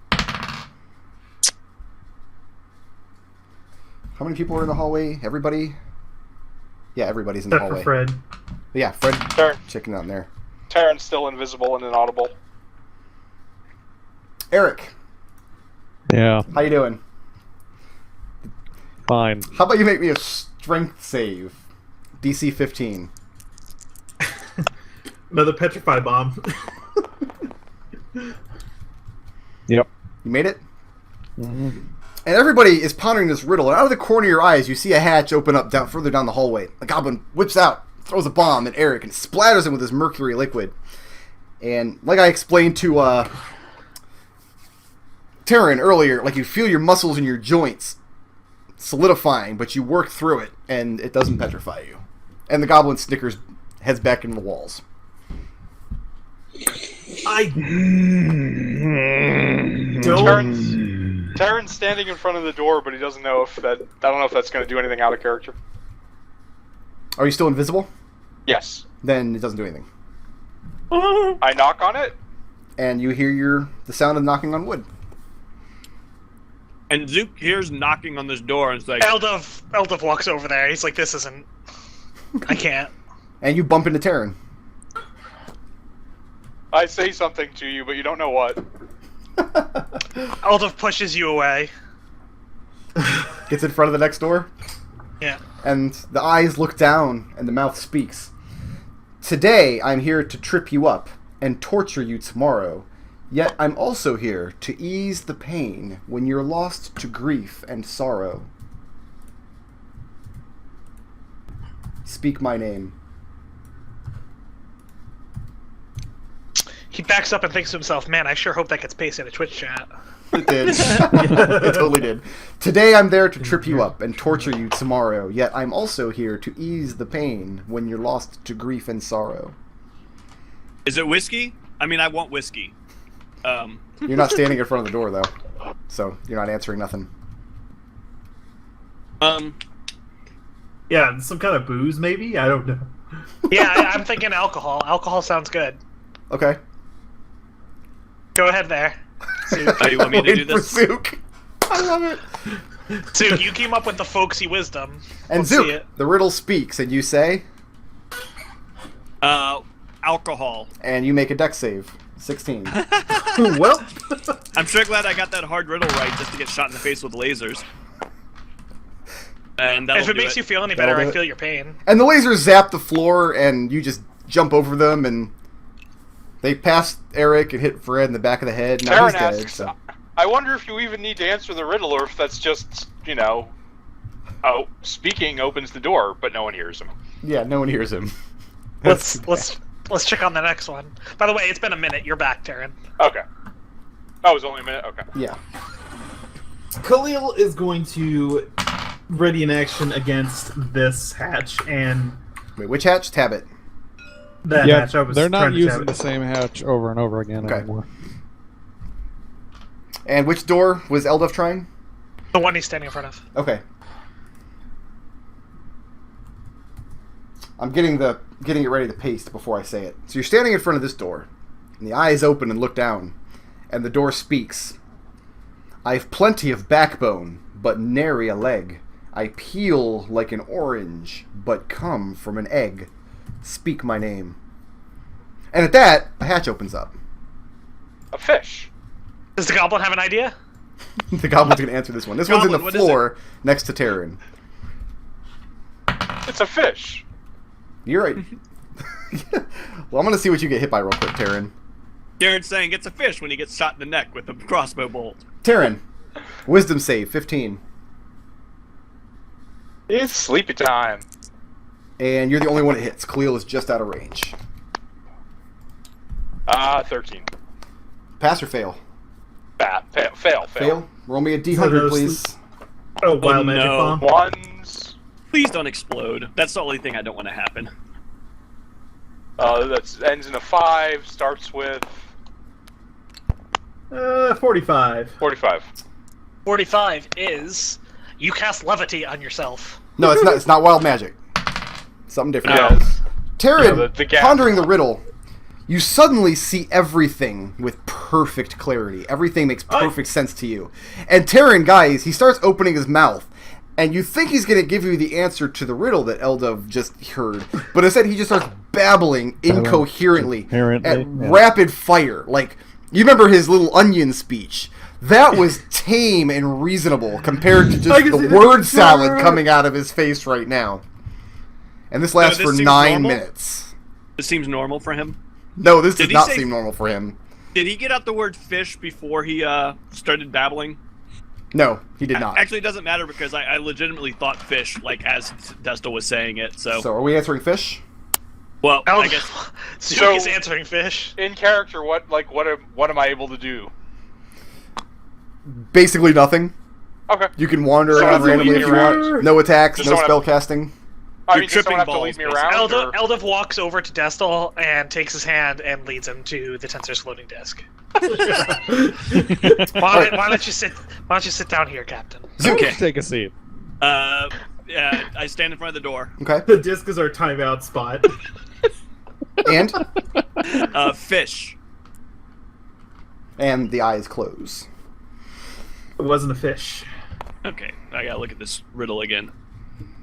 How many people are in the hallway? Everybody? Yeah, everybody's in the Except for hallway. Fred. Yeah, Fred Tarin, checking out in there. Tarin's still invisible and inaudible. Eric, Yeah, how you doing? fine. How about you make me a strength save? DC 15. Another petrify bomb. Yep. You made it? And everybody is pondering this riddle, and out of the corner of your eyes, you see a hatch open up further down the hallway. The goblin whips out, throws a bomb at Arik, and splatters him with his mercury liquid. And like I explained to Tarin earlier, like you feel your muscles and your joints solidifying, but you work through it, and it doesn't petrify you. And the goblin snickers, heads back into the walls. I don't... Tarin's standing in front of the door, but he doesn't know if that. I don't know if that's going to do anything out of character. Are you still invisible? Yes. Then it doesn't do anything. I knock on it. And you hear the sound of knocking on wood. And Zook hears knocking on this door and it's like, Eldove walks over there. He's like, this isn't... I can't. And you bump into Tarin. I say something to you, but you don't know what. Eldove pushes you away. Gets in front of the next door. Yeah. And the eyes look down and the mouth speaks. Today I'm here to trip you up and torture you tomorrow. Yet I'm also here to ease the pain when you're lost to grief and sorrow. Speak my name. He backs up and thinks to himself, man, I sure hope that gets pasted in a Twitch chat. It did. It totally did. Today I'm there to trip you up and torture you tomorrow. Yet I'm also here to ease the pain when you're lost to grief and sorrow. Is it whiskey? I mean, I want whiskey. You're not standing in front of the door, though. So, you're not answering nothing. Yeah, some kind of booze, maybe? I don't know. Yeah, I'm thinking alcohol. Alcohol sounds good. Okay. Go ahead there. Zook. Oh, you want me to do this? For Zook. I love it. Zook, you came up with the folksy wisdom. And Let's see Zook, it. the riddle speaks, and you say, Alcohol. and you make a dex save. 16. Well, I'm sure glad I got that hard riddle right just to get shot in the face with lasers. And If it makes you feel any better, That'll do I it. feel your pain. And the lasers zap the floor, and you just jump over them, and they pass Arik and hit Fred in the back of the head. Now he's Tarin dead. asks, So. I wonder if you even need to answer the riddle, or if that's just, speaking opens the door, but no one hears him. Yeah, no one hears him. Let's check on the next one. By the way, it's been a minute. You're back, Tarin. Okay. Oh, it was only a minute? Okay. Yeah. Khalil is going to ready an action against this hatch, and Wait, which hatch? Tab it. that Yeah, hatch I was they're not trying to using tab the it. same hatch over and over again Okay. anymore. And which door was Eldove trying? The one he's standing in front of. Okay. I'm getting it ready to paste before I say it. So you're standing in front of this door, and the eyes open and look down, and the door speaks. I've plenty of backbone, but nary a leg. I peel like an orange, but come from an egg. Speak my name. And at that, a hatch opens up. A fish. Does the goblin have an idea? The goblin's going to answer this one. This one's in Goblin, the what is floor next to Tarin. It's a fish. You're right. Well, I'm going to see what you get hit by real quick, Tarin. Jared's saying it's a fish when he gets shot in the neck with a crossbow bolt. Tarin, wisdom save, 15. It's sleepy time. And you're the only one it hits. Khalil is just out of range. 13. Pass or fail? Fail. Fail. Roll me a So D100, those- please. Oh, wild magic no. bomb. Ones. Please don't explode. That's the only thing I don't want to happen. That ends in a 5, starts with 45. 45. 45 is you cast levity on yourself. No, it's not. It's not wild magic. Something different. Yeah. Tarin, Yeah, the gas. pondering the riddle, you suddenly see everything with perfect clarity. Everything makes perfect sense to you. And Tarin, guys, he starts opening his mouth, and you think he's going to give you the answer to the riddle that Eldove just heard, but instead he just starts babbling incoherently Apparently, at yeah. rapid fire. Like, you remember his little onion speech. That was tame and reasonable compared to I just can see the the word picture. salad coming out of his face right now. And this lasts this for seems 9 normal? minutes. This seems normal for him. No, this Did does he not say- seem normal for him. Did he get out the word fish before he started babbling? No, he did not. Actually, it doesn't matter because I legitimately thought fish, like as Destil was saying it. So, So are we answering fish? well, I Eld- guess Zook So- is answering fish. In character, what am I able to do? Basically nothing. Okay. You can wander So around does it randomly lead if me you around? want. No attacks, Does no someone spell have- casting. I You're mean, does someone have to tripping lead me balls, around? Eldove walks over to Destil and takes his hand and leads him to the tensor's floating disc. Why don't you sit down here, Captain? Okay. Take a seat. yeah, I stand in front of the door. Okay. The disc is our timeout spot. And? Fish. And the eyes close. It wasn't a fish. Okay, I gotta look at this riddle again.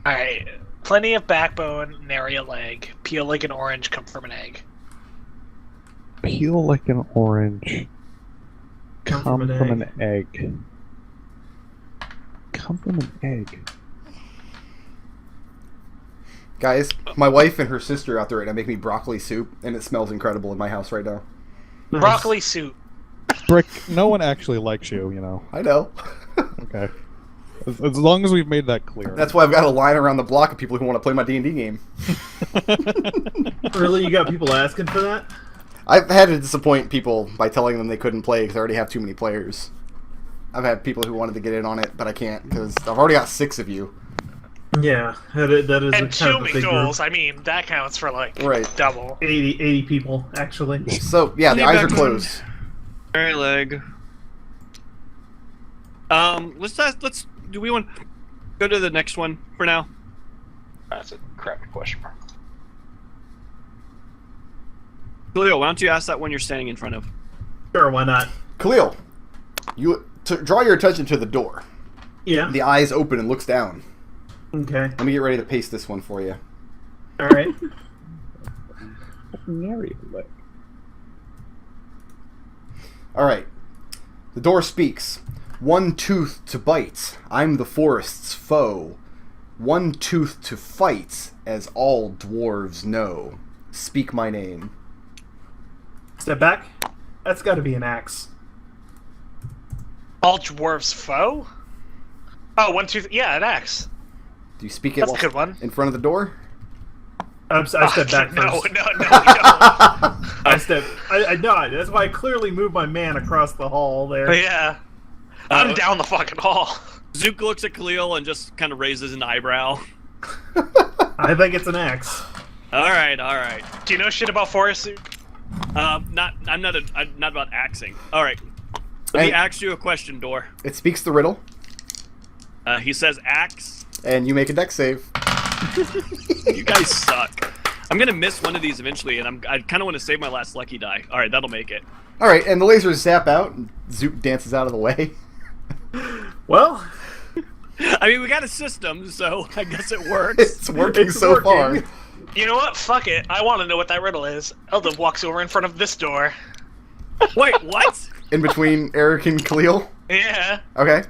Alright. Plenty of backbone, nary a leg. Peel like an orange, come from an egg. Peel like an orange. Come Come from from an an egg. Come from an egg. Guys, my wife and her sister out there right now make me broccoli soup, and it smells incredible in my house right now. Nice. Broccoli soup. Brick, no one actually likes you, you know. I know. Okay. As long as we've made that clear. That's why I've got a line around the block of people who want to play my D&D game. Really, you got people asking for that? I've had to disappoint people by telling them they couldn't play because I already have too many players. I've had people who wanted to get in on it, but I can't because I've already got 6 of you. Yeah, that is And kind two of a big group. McDohls. I mean, that counts for like Right. double. 80 people, actually. So yeah, the Leave eyes back are on. closed. Very leg. Let's. Do we want to go to the next one for now? That's a crappy question mark. Khalil, why don't you ask that one you're standing in front of? Sure, why not? Khalil, draw your attention to the door. Yeah. The eyes open and looks down. Okay. Let me get ready to paste this one for you. All right. Nary leg. All right. The door speaks. One tooth to bite. I'm the forest's foe. One tooth to fight, as all dwarves know. Speak my name. Step back. That's got to be an axe. All dwarves foe? Oh, 1, 2, yeah, an axe. Do you speak it That's a good one. in front of the door? I step back No, first. no, we don't. I died. That's why I clearly moved my man across the hall there. Yeah. I'm down the fucking hall. Zook looks at Khalil and just kind of raises an eyebrow. I think it's an axe. All right, all right. Do you know shit about forest? I'm not about axing. All right. Let me ask you a question, Door. It speaks the riddle, He says axe. and you make a dex save. You guys suck. I'm gonna miss one of these eventually, and I kind of want to save my last lucky die. All right, that'll make it. All right, and the lasers zap out, and Zook dances out of the way. Well, I mean, we got a system, so I guess it works. It's working It's so working. far. You know what? Fuck it. I want to know what that riddle is. Eldove walks over in front of this door. Wait, what? In between Arik and Khalil. Yeah. Okay.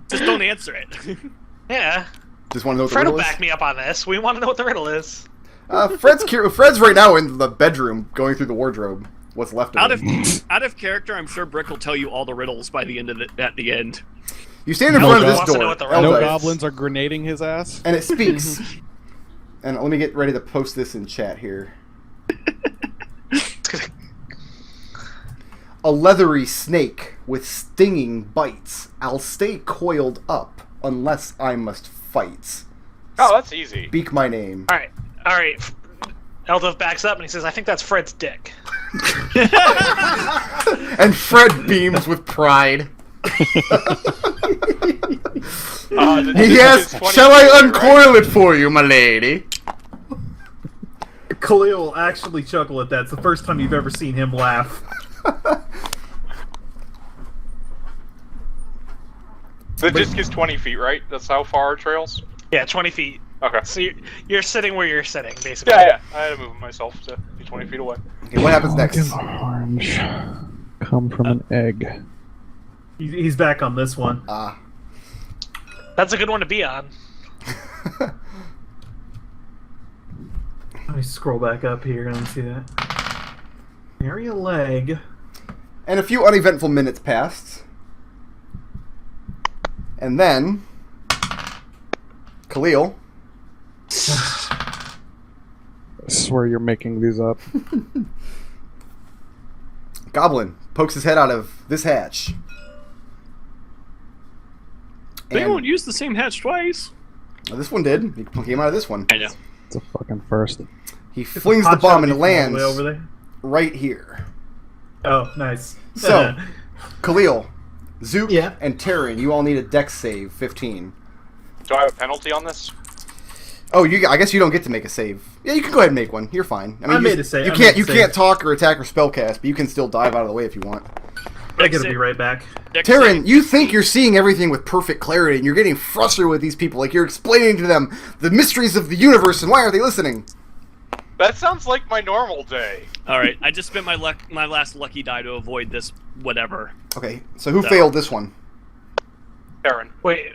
Just don't answer it. Yeah. Just want to know what the Fred will riddle back is. me up on this. We want to know what the riddle is. Fred's right now in the bedroom going through the wardrobe. What's left of out it. of character, I'm sure Brick will tell you all the riddles by the end of at the end. You stand in front of this wants to know door, what the riddle No Eldove. goblins are grenading his ass. and it speaks. And let me get ready to post this in chat here. A leathery snake with stinging bites. I'll stay coiled up unless I must fight. Oh, that's easy. Speak my name. All right. Eldove backs up and he says, "I think that's Fred's dick." And Fred beams with pride. Yes, shall I uncoil it for you, my lady? Khalil will actually chuckle at that. It's the first time you've ever seen him laugh. The disc is 20 feet, right? That's how far it trails? Yeah, 20 feet. Okay. So you're sitting where you're sitting, basically. Yeah. I had to move myself to be 20 feet away. Okay, what happens next? Orange come from an egg. He's back on this one. That's a good one to be on. Let me scroll back up here and see that. Area leg. And a few uneventful minutes passed. And then Khalil. I swear you're making these up. Goblin pokes his head out of this hatch. They And won't use the same hatch twice. this one did. He came out of this one. I know. It's a fucking first. He flings the Hot bomb shot and it me from all the lands way over there. right here. Oh, nice. So, Khalil, Zook, Yeah. and Tarin, you all need a dex save 15. Do I have a penalty on this? Oh, I guess you don't get to make a save. Yeah, you can go ahead and make one. You're fine. I made a save. You I can't. made a You save. can't talk or attack or spellcast, but you can still dive out of the way if you want. I gotta be right back. Tarin, you think you're seeing everything with perfect clarity, and you're getting frustrated with these people. Like you're explaining to them the mysteries of the universe, and why aren't they listening? That sounds like my normal day. All right, I just spent my last lucky die to avoid this whatever. Okay, so who No. failed this one? Aaron. Wait,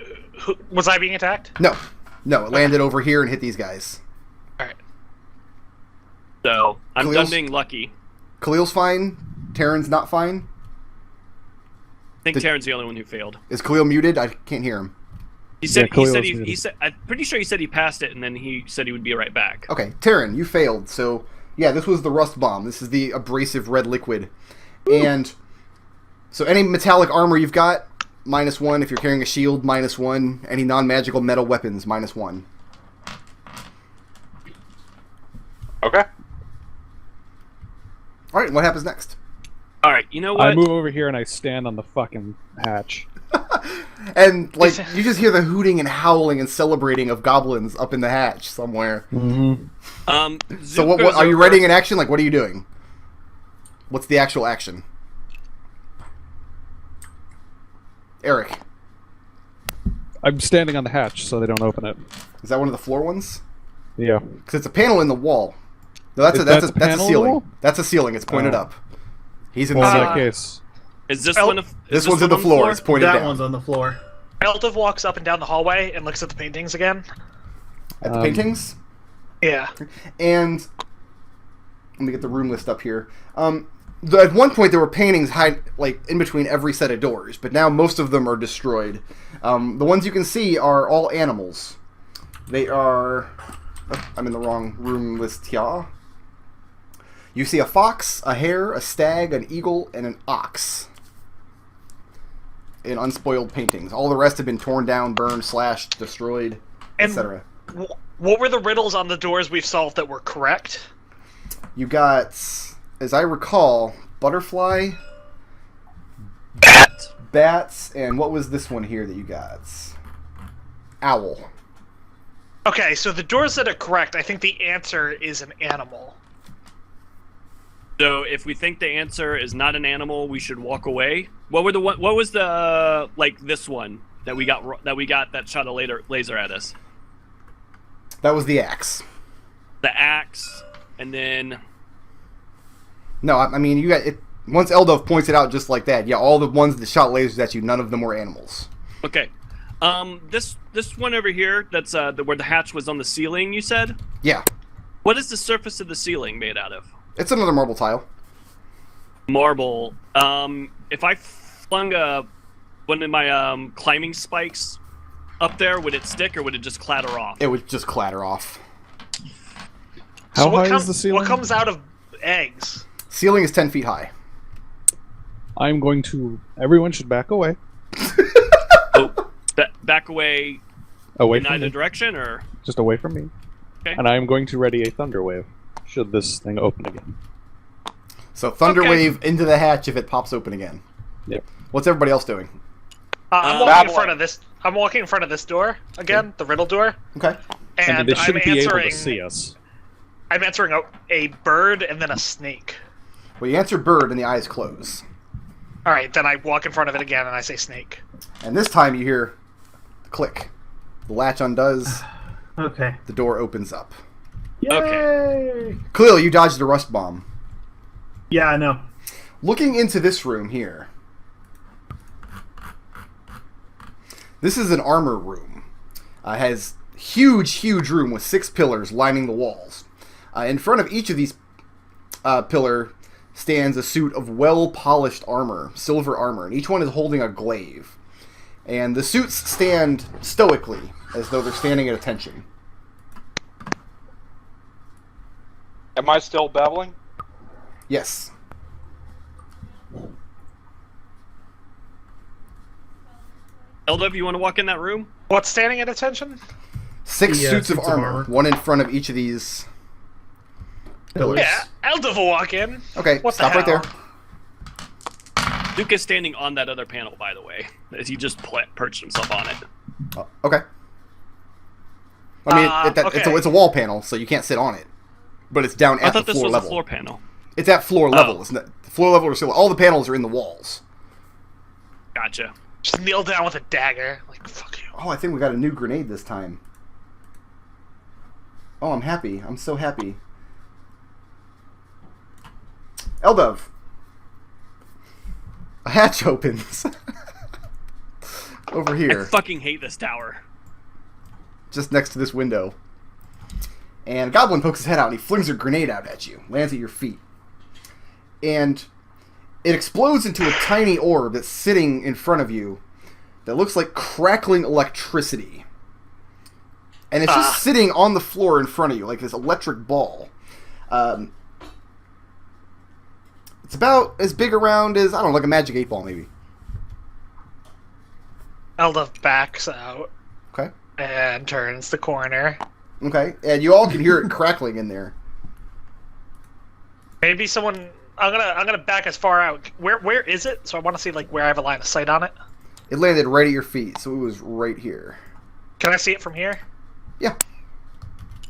was I being attacked? No, it landed over here and hit these guys. All right. So I'm Khalil's- done being lucky. Khalil's fine. Tarin's not fine. I think Tarin's the only one who failed. Is Khalil muted? I can't hear him. He said Khalil was he muted. said I'm pretty sure he said he passed it, and then he said he would be right back. Okay, Tarin, you failed. So, yeah, this was the rust bomb. This is the abrasive red liquid. And so any metallic armor you've got, -1. If you're carrying a shield, -1. Any non-magical metal weapons, -1. Okay. All right, what happens next? All right, you know what? I move over here and I stand on the fucking hatch. And like you just hear the hooting and howling and celebrating of goblins up in the hatch somewhere. Mm-hmm. So Zook what goes are you over- readying an action? Like what are you doing? What's the actual action? Arik, I'm standing on the hatch so they don't open it. is that one of the floor ones? Yeah. Because it's a panel in the wall. No, that's Is a that's that a the that's a panel in the ceiling. wall? That's a ceiling. It's pointed Oh. up. He's in Well, the in ceiling. that case, Is this Oh, one? Is This one's in the one on floor. It's pointed That down. one's on the floor. Eldove walks up and down the hallway and looks at the paintings again. At the paintings. Yeah. And let me get the room list up here. At one point there were paintings like in between every set of doors, but now most of them are destroyed. The ones you can see are all animals. They are. Oh, I'm in the wrong room list here. You see a fox, a hare, a stag, an eagle, and an ox. In unspoiled paintings. All the rest have been torn down, burned, slashed, destroyed, And etc. what were the riddles on the doors we've solved that were correct? You got, as I recall, butterfly, Bat. bats, and what was this one here that you got? Owl. Okay, so the doors that are correct, I think the answer is an animal. So if we think the answer is not an animal, we should walk away. What was the like this one that we got that shot a laser at us? That was the axe. The axe, and then No, I mean, you got it. Once Eldove points it out just like that, yeah, all the ones that shot lasers at you, none of them were animals. okay, this one over here that's where the hatch was on the ceiling. You said. Yeah, What is the surface of the ceiling made out of? it's another marble tile. Marble. If I flung one of my climbing spikes up there, would it stick or would it just clatter off? It would just clatter off. how So what high is the ceiling? What comes out of eggs? Ceiling is 10 feet high. I'm going to. Everyone should back away. Back away Away in from either me. direction, or Just away from me. Okay. And I am going to ready a thunder wave. Should this thing open again? So thunder Okay. wave into the hatch if it pops open again. Yep. What's everybody else doing? I'm walking in Babylon. front of this. I'm walking in front of this door again, the riddle door, Okay. I mean, and they I'm shouldn't be able answering. to see us. I'm answering a bird and then a snake. Well, you answer bird and the eyes close. All right, then I walk in front of it again and I say snake. And this time you hear the click. The latch undoes. Okay. The door opens up. Okay. Khalil, you dodged a rust bomb. Yeah, I know. Looking into this room here. This is an armor room. Has huge room with 6 pillars lining the walls. In front of each of these pillar stands a suit of well-polished armor, silver armor, and each one is holding a glaive. And the suits stand stoically, as though they're standing at attention. Am I still babbling? Yes. Eldove, you want to walk in that room? What's standing at attention? 6 Yeah, suits of suits of armor, armor. one in front of each of these pillars. Yeah, Eldove will walk in. Okay, What the stop right there. hell? Duke is standing on that other panel, by the way, as he just perched himself on it. Oh, okay. I mean, okay. it's a wall panel, so you can't sit on it. But it's down I at the thought this floor was level. a floor panel. It's at floor level. Oh. It's not, the floor level or ceiling. All the panels are in the walls. Gotcha. Just kneel down with a dagger. Like, fuck you. Oh, I think we got a new grenade this time. Oh, I'm happy. I'm so happy. Eldove. A hatch opens. Over I here. fucking hate this tower. Just next to this window. And Goblin pokes his head out and he flings a grenade out at you. Lands at your feet. And it explodes into a tiny orb that's sitting in front of you that looks like crackling electricity. And it's just sitting on the floor in front of you, like this electric ball. It's about as big around as, I don't know, like a magic 8 ball maybe. Eldove backs out Okay. and turns the corner. Okay. And you all can hear it crackling in there. Maybe someone. I'm gonna back as far out. Where is it? So I want to see like where I have a line of sight on it. It landed right at your feet, so it was right here. Can I see it from here? Yeah.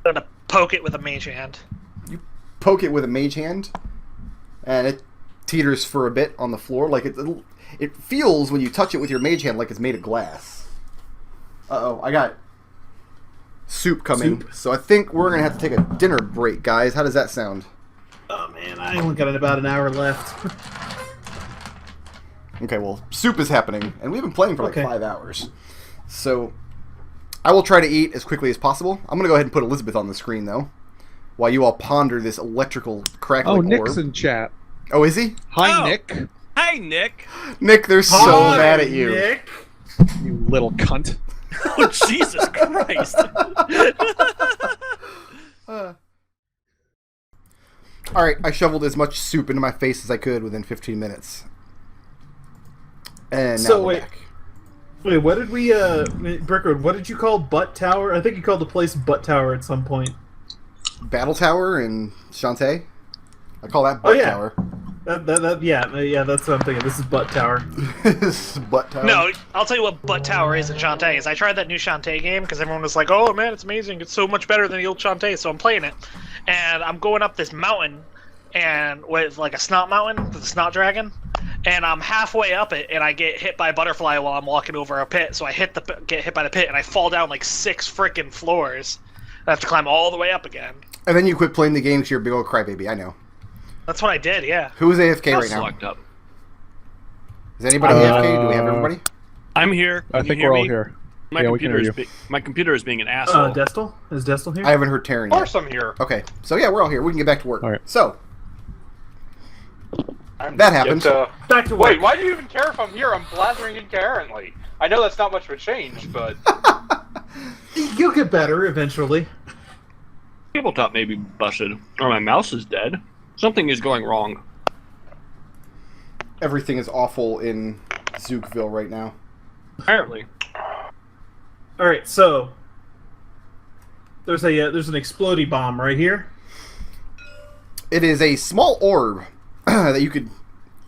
I'm gonna poke it with a mage hand. You poke it with a mage hand, and it teeters for a bit on the floor. Like it feels when you touch it with your mage hand like it's made of glass. Uh-oh, I got soup coming. Soup? So I think we're going to have to take a dinner break, guys. How does that sound? Oh man, I only got about an hour left. Okay, well, soup is happening, and we've been playing for like Okay. 5 hours. So I will try to eat as quickly as possible. I'm going to go ahead and put Elizabeth on the screen, though, while you all ponder this electrical crackling Oh, Nick's orb. in chat. Oh, is he? Hi, Oh. Nick. Hey, Nick. Nick, they're so Hi, mad at you. Nick. You little cunt. Oh, Jesus Christ. Alright, I shoveled as much soup into my face as I could within 15 minutes. And now So we're wait. back. Wait, what did we, Brickroad, what did you call Butt Tower? I think you called the place Butt Tower at some point. Battle Tower in Shantae? I call that Butt yeah. Tower. Yeah, that's what I'm thinking. This is Butt Tower. This is Butt Tower. No, I'll tell you what Butt Tower is in Shantae. Is I tried that new Shantae game because everyone was like, "Oh man, it's amazing! It's so much better than the old Shantae." So I'm playing it, and I'm going up this mountain, and with like a snot mountain with a snot dragon, and I'm halfway up it, and I get hit by a butterfly while I'm walking over a pit. So I get hit by the pit, and I fall down like 6 freaking floors. I have to climb all the way up again. And then you quit playing the game because you're a big old crybaby, I know. That's what I did. Yeah. Who's AFK right That's now? locked up. Is anybody AFK? Do we have everybody? I'm here. I Can you think hear we're all me? here. My Yeah, we can computer hear is my computer is being an asshole. Destil? Is Destil here? I haven't heard Tarin Of yet. course I'm here. Okay, so yeah, we're all here. We can get back to work. All right. So, that happened. Back to work. Wait, why do you even care if I'm here? I'm blathering incoherently. I know that's not much of a change, but You'll get better eventually. Tabletop may be busted, or my mouse is dead. Something is going wrong. Everything is awful in Zookville right now. Apparently. All right, so there's an explodey bomb right here. It is a small orb that you could...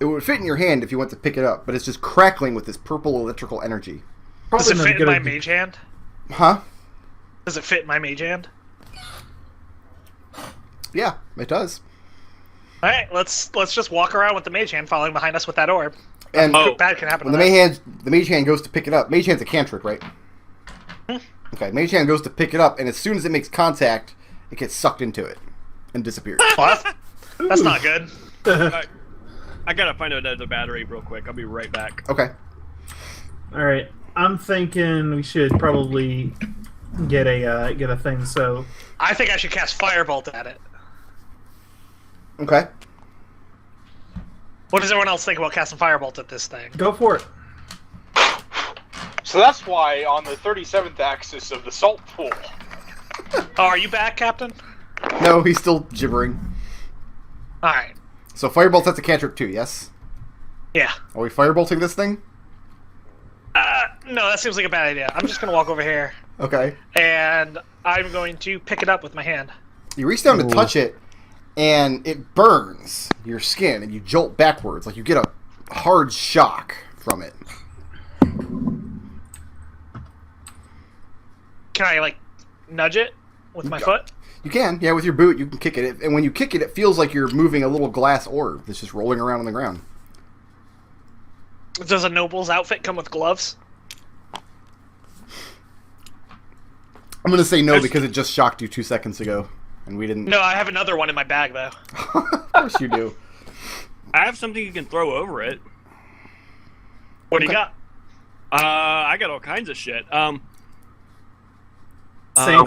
It would fit in your hand if you went to pick it up, but it's just crackling with this purple electrical energy. Does it not a fit in good my idea. mage hand? Huh? Does it fit in my mage hand? Yeah, it does. All right, let's just walk around with the mage hand following behind us with that orb. And Oh. Bad can happen. when to the mage hand goes to pick it up, mage hand's a cantrip, right? Okay, mage hand goes to pick it up, and as soon as it makes contact, it gets sucked into it and disappears. What? That's not good. I gotta find another battery real quick. I'll be right back. Okay. All right, I'm thinking we should probably get a thing. So I think I should cast Firebolt at it. Okay. What does everyone else think about casting Firebolt at this thing? go for it. so that's why on the 37th axis of the salt pool. Oh, are you back, Captain? No, he's still gibbering. All right. So Firebolt, that's a cantrip too, yes? Yeah. Are we firebolting this thing? No, that seems like a bad idea. I'm just gonna walk over here, Okay. and I'm going to pick it up with my hand. You reach down to Ooh. touch it, and it burns your skin, and you jolt backwards. Like you get a hard shock from it. Can I like nudge it with my foot? You can, yeah, with your boot, you can kick it. And when you kick it, it feels like you're moving a little glass orb that's just rolling around on the ground. Does a noble's outfit come with gloves? I'm going to say no because it just shocked you 2 seconds ago, and we didn't... No, I have another one in my bag though. Of course you do. I have something you can throw over it. What do you got? I got all kinds of shit. Sand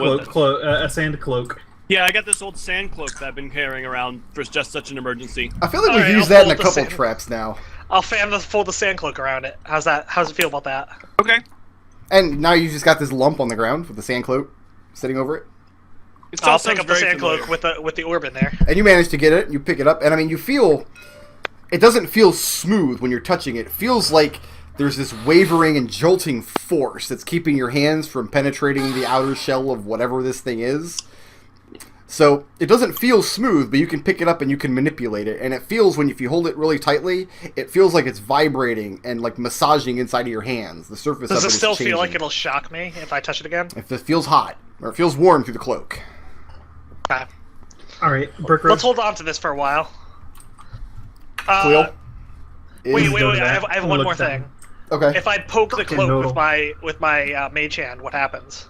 what a sand cloak. Yeah, I got this old sand cloak that I've been carrying around for just such an emergency. I feel like All we've right, used I'll that in a fold the couple sand. traps now. I'll fold the sand cloak around it. How's that? How's it feel about that? Okay. And now you just got this lump on the ground with the sand cloak sitting over it. It still I'll pick sounds up the very sand familiar. cloak with the orb in there. And you manage to get it, you pick it up, and I mean, you feel... It doesn't feel smooth when you're touching it. It feels like there's this wavering and jolting force that's keeping your hands from penetrating the outer shell of whatever this thing is. So it doesn't feel smooth, but you can pick it up and you can manipulate it. And it feels, if you hold it really tightly, it feels like it's vibrating and like massaging inside of your hands. The surface Does of it is still changing. feel like it'll shock me if I touch it again? If it feels hot, or it feels warm through the cloak. Okay. All right, Brick Road. Let's hold on to this for a while. Cleo? Wait, Go to I that. have one Look more down. thing. Okay. If I poke the Fucking cloak Nodal. with my mage hand, what happens?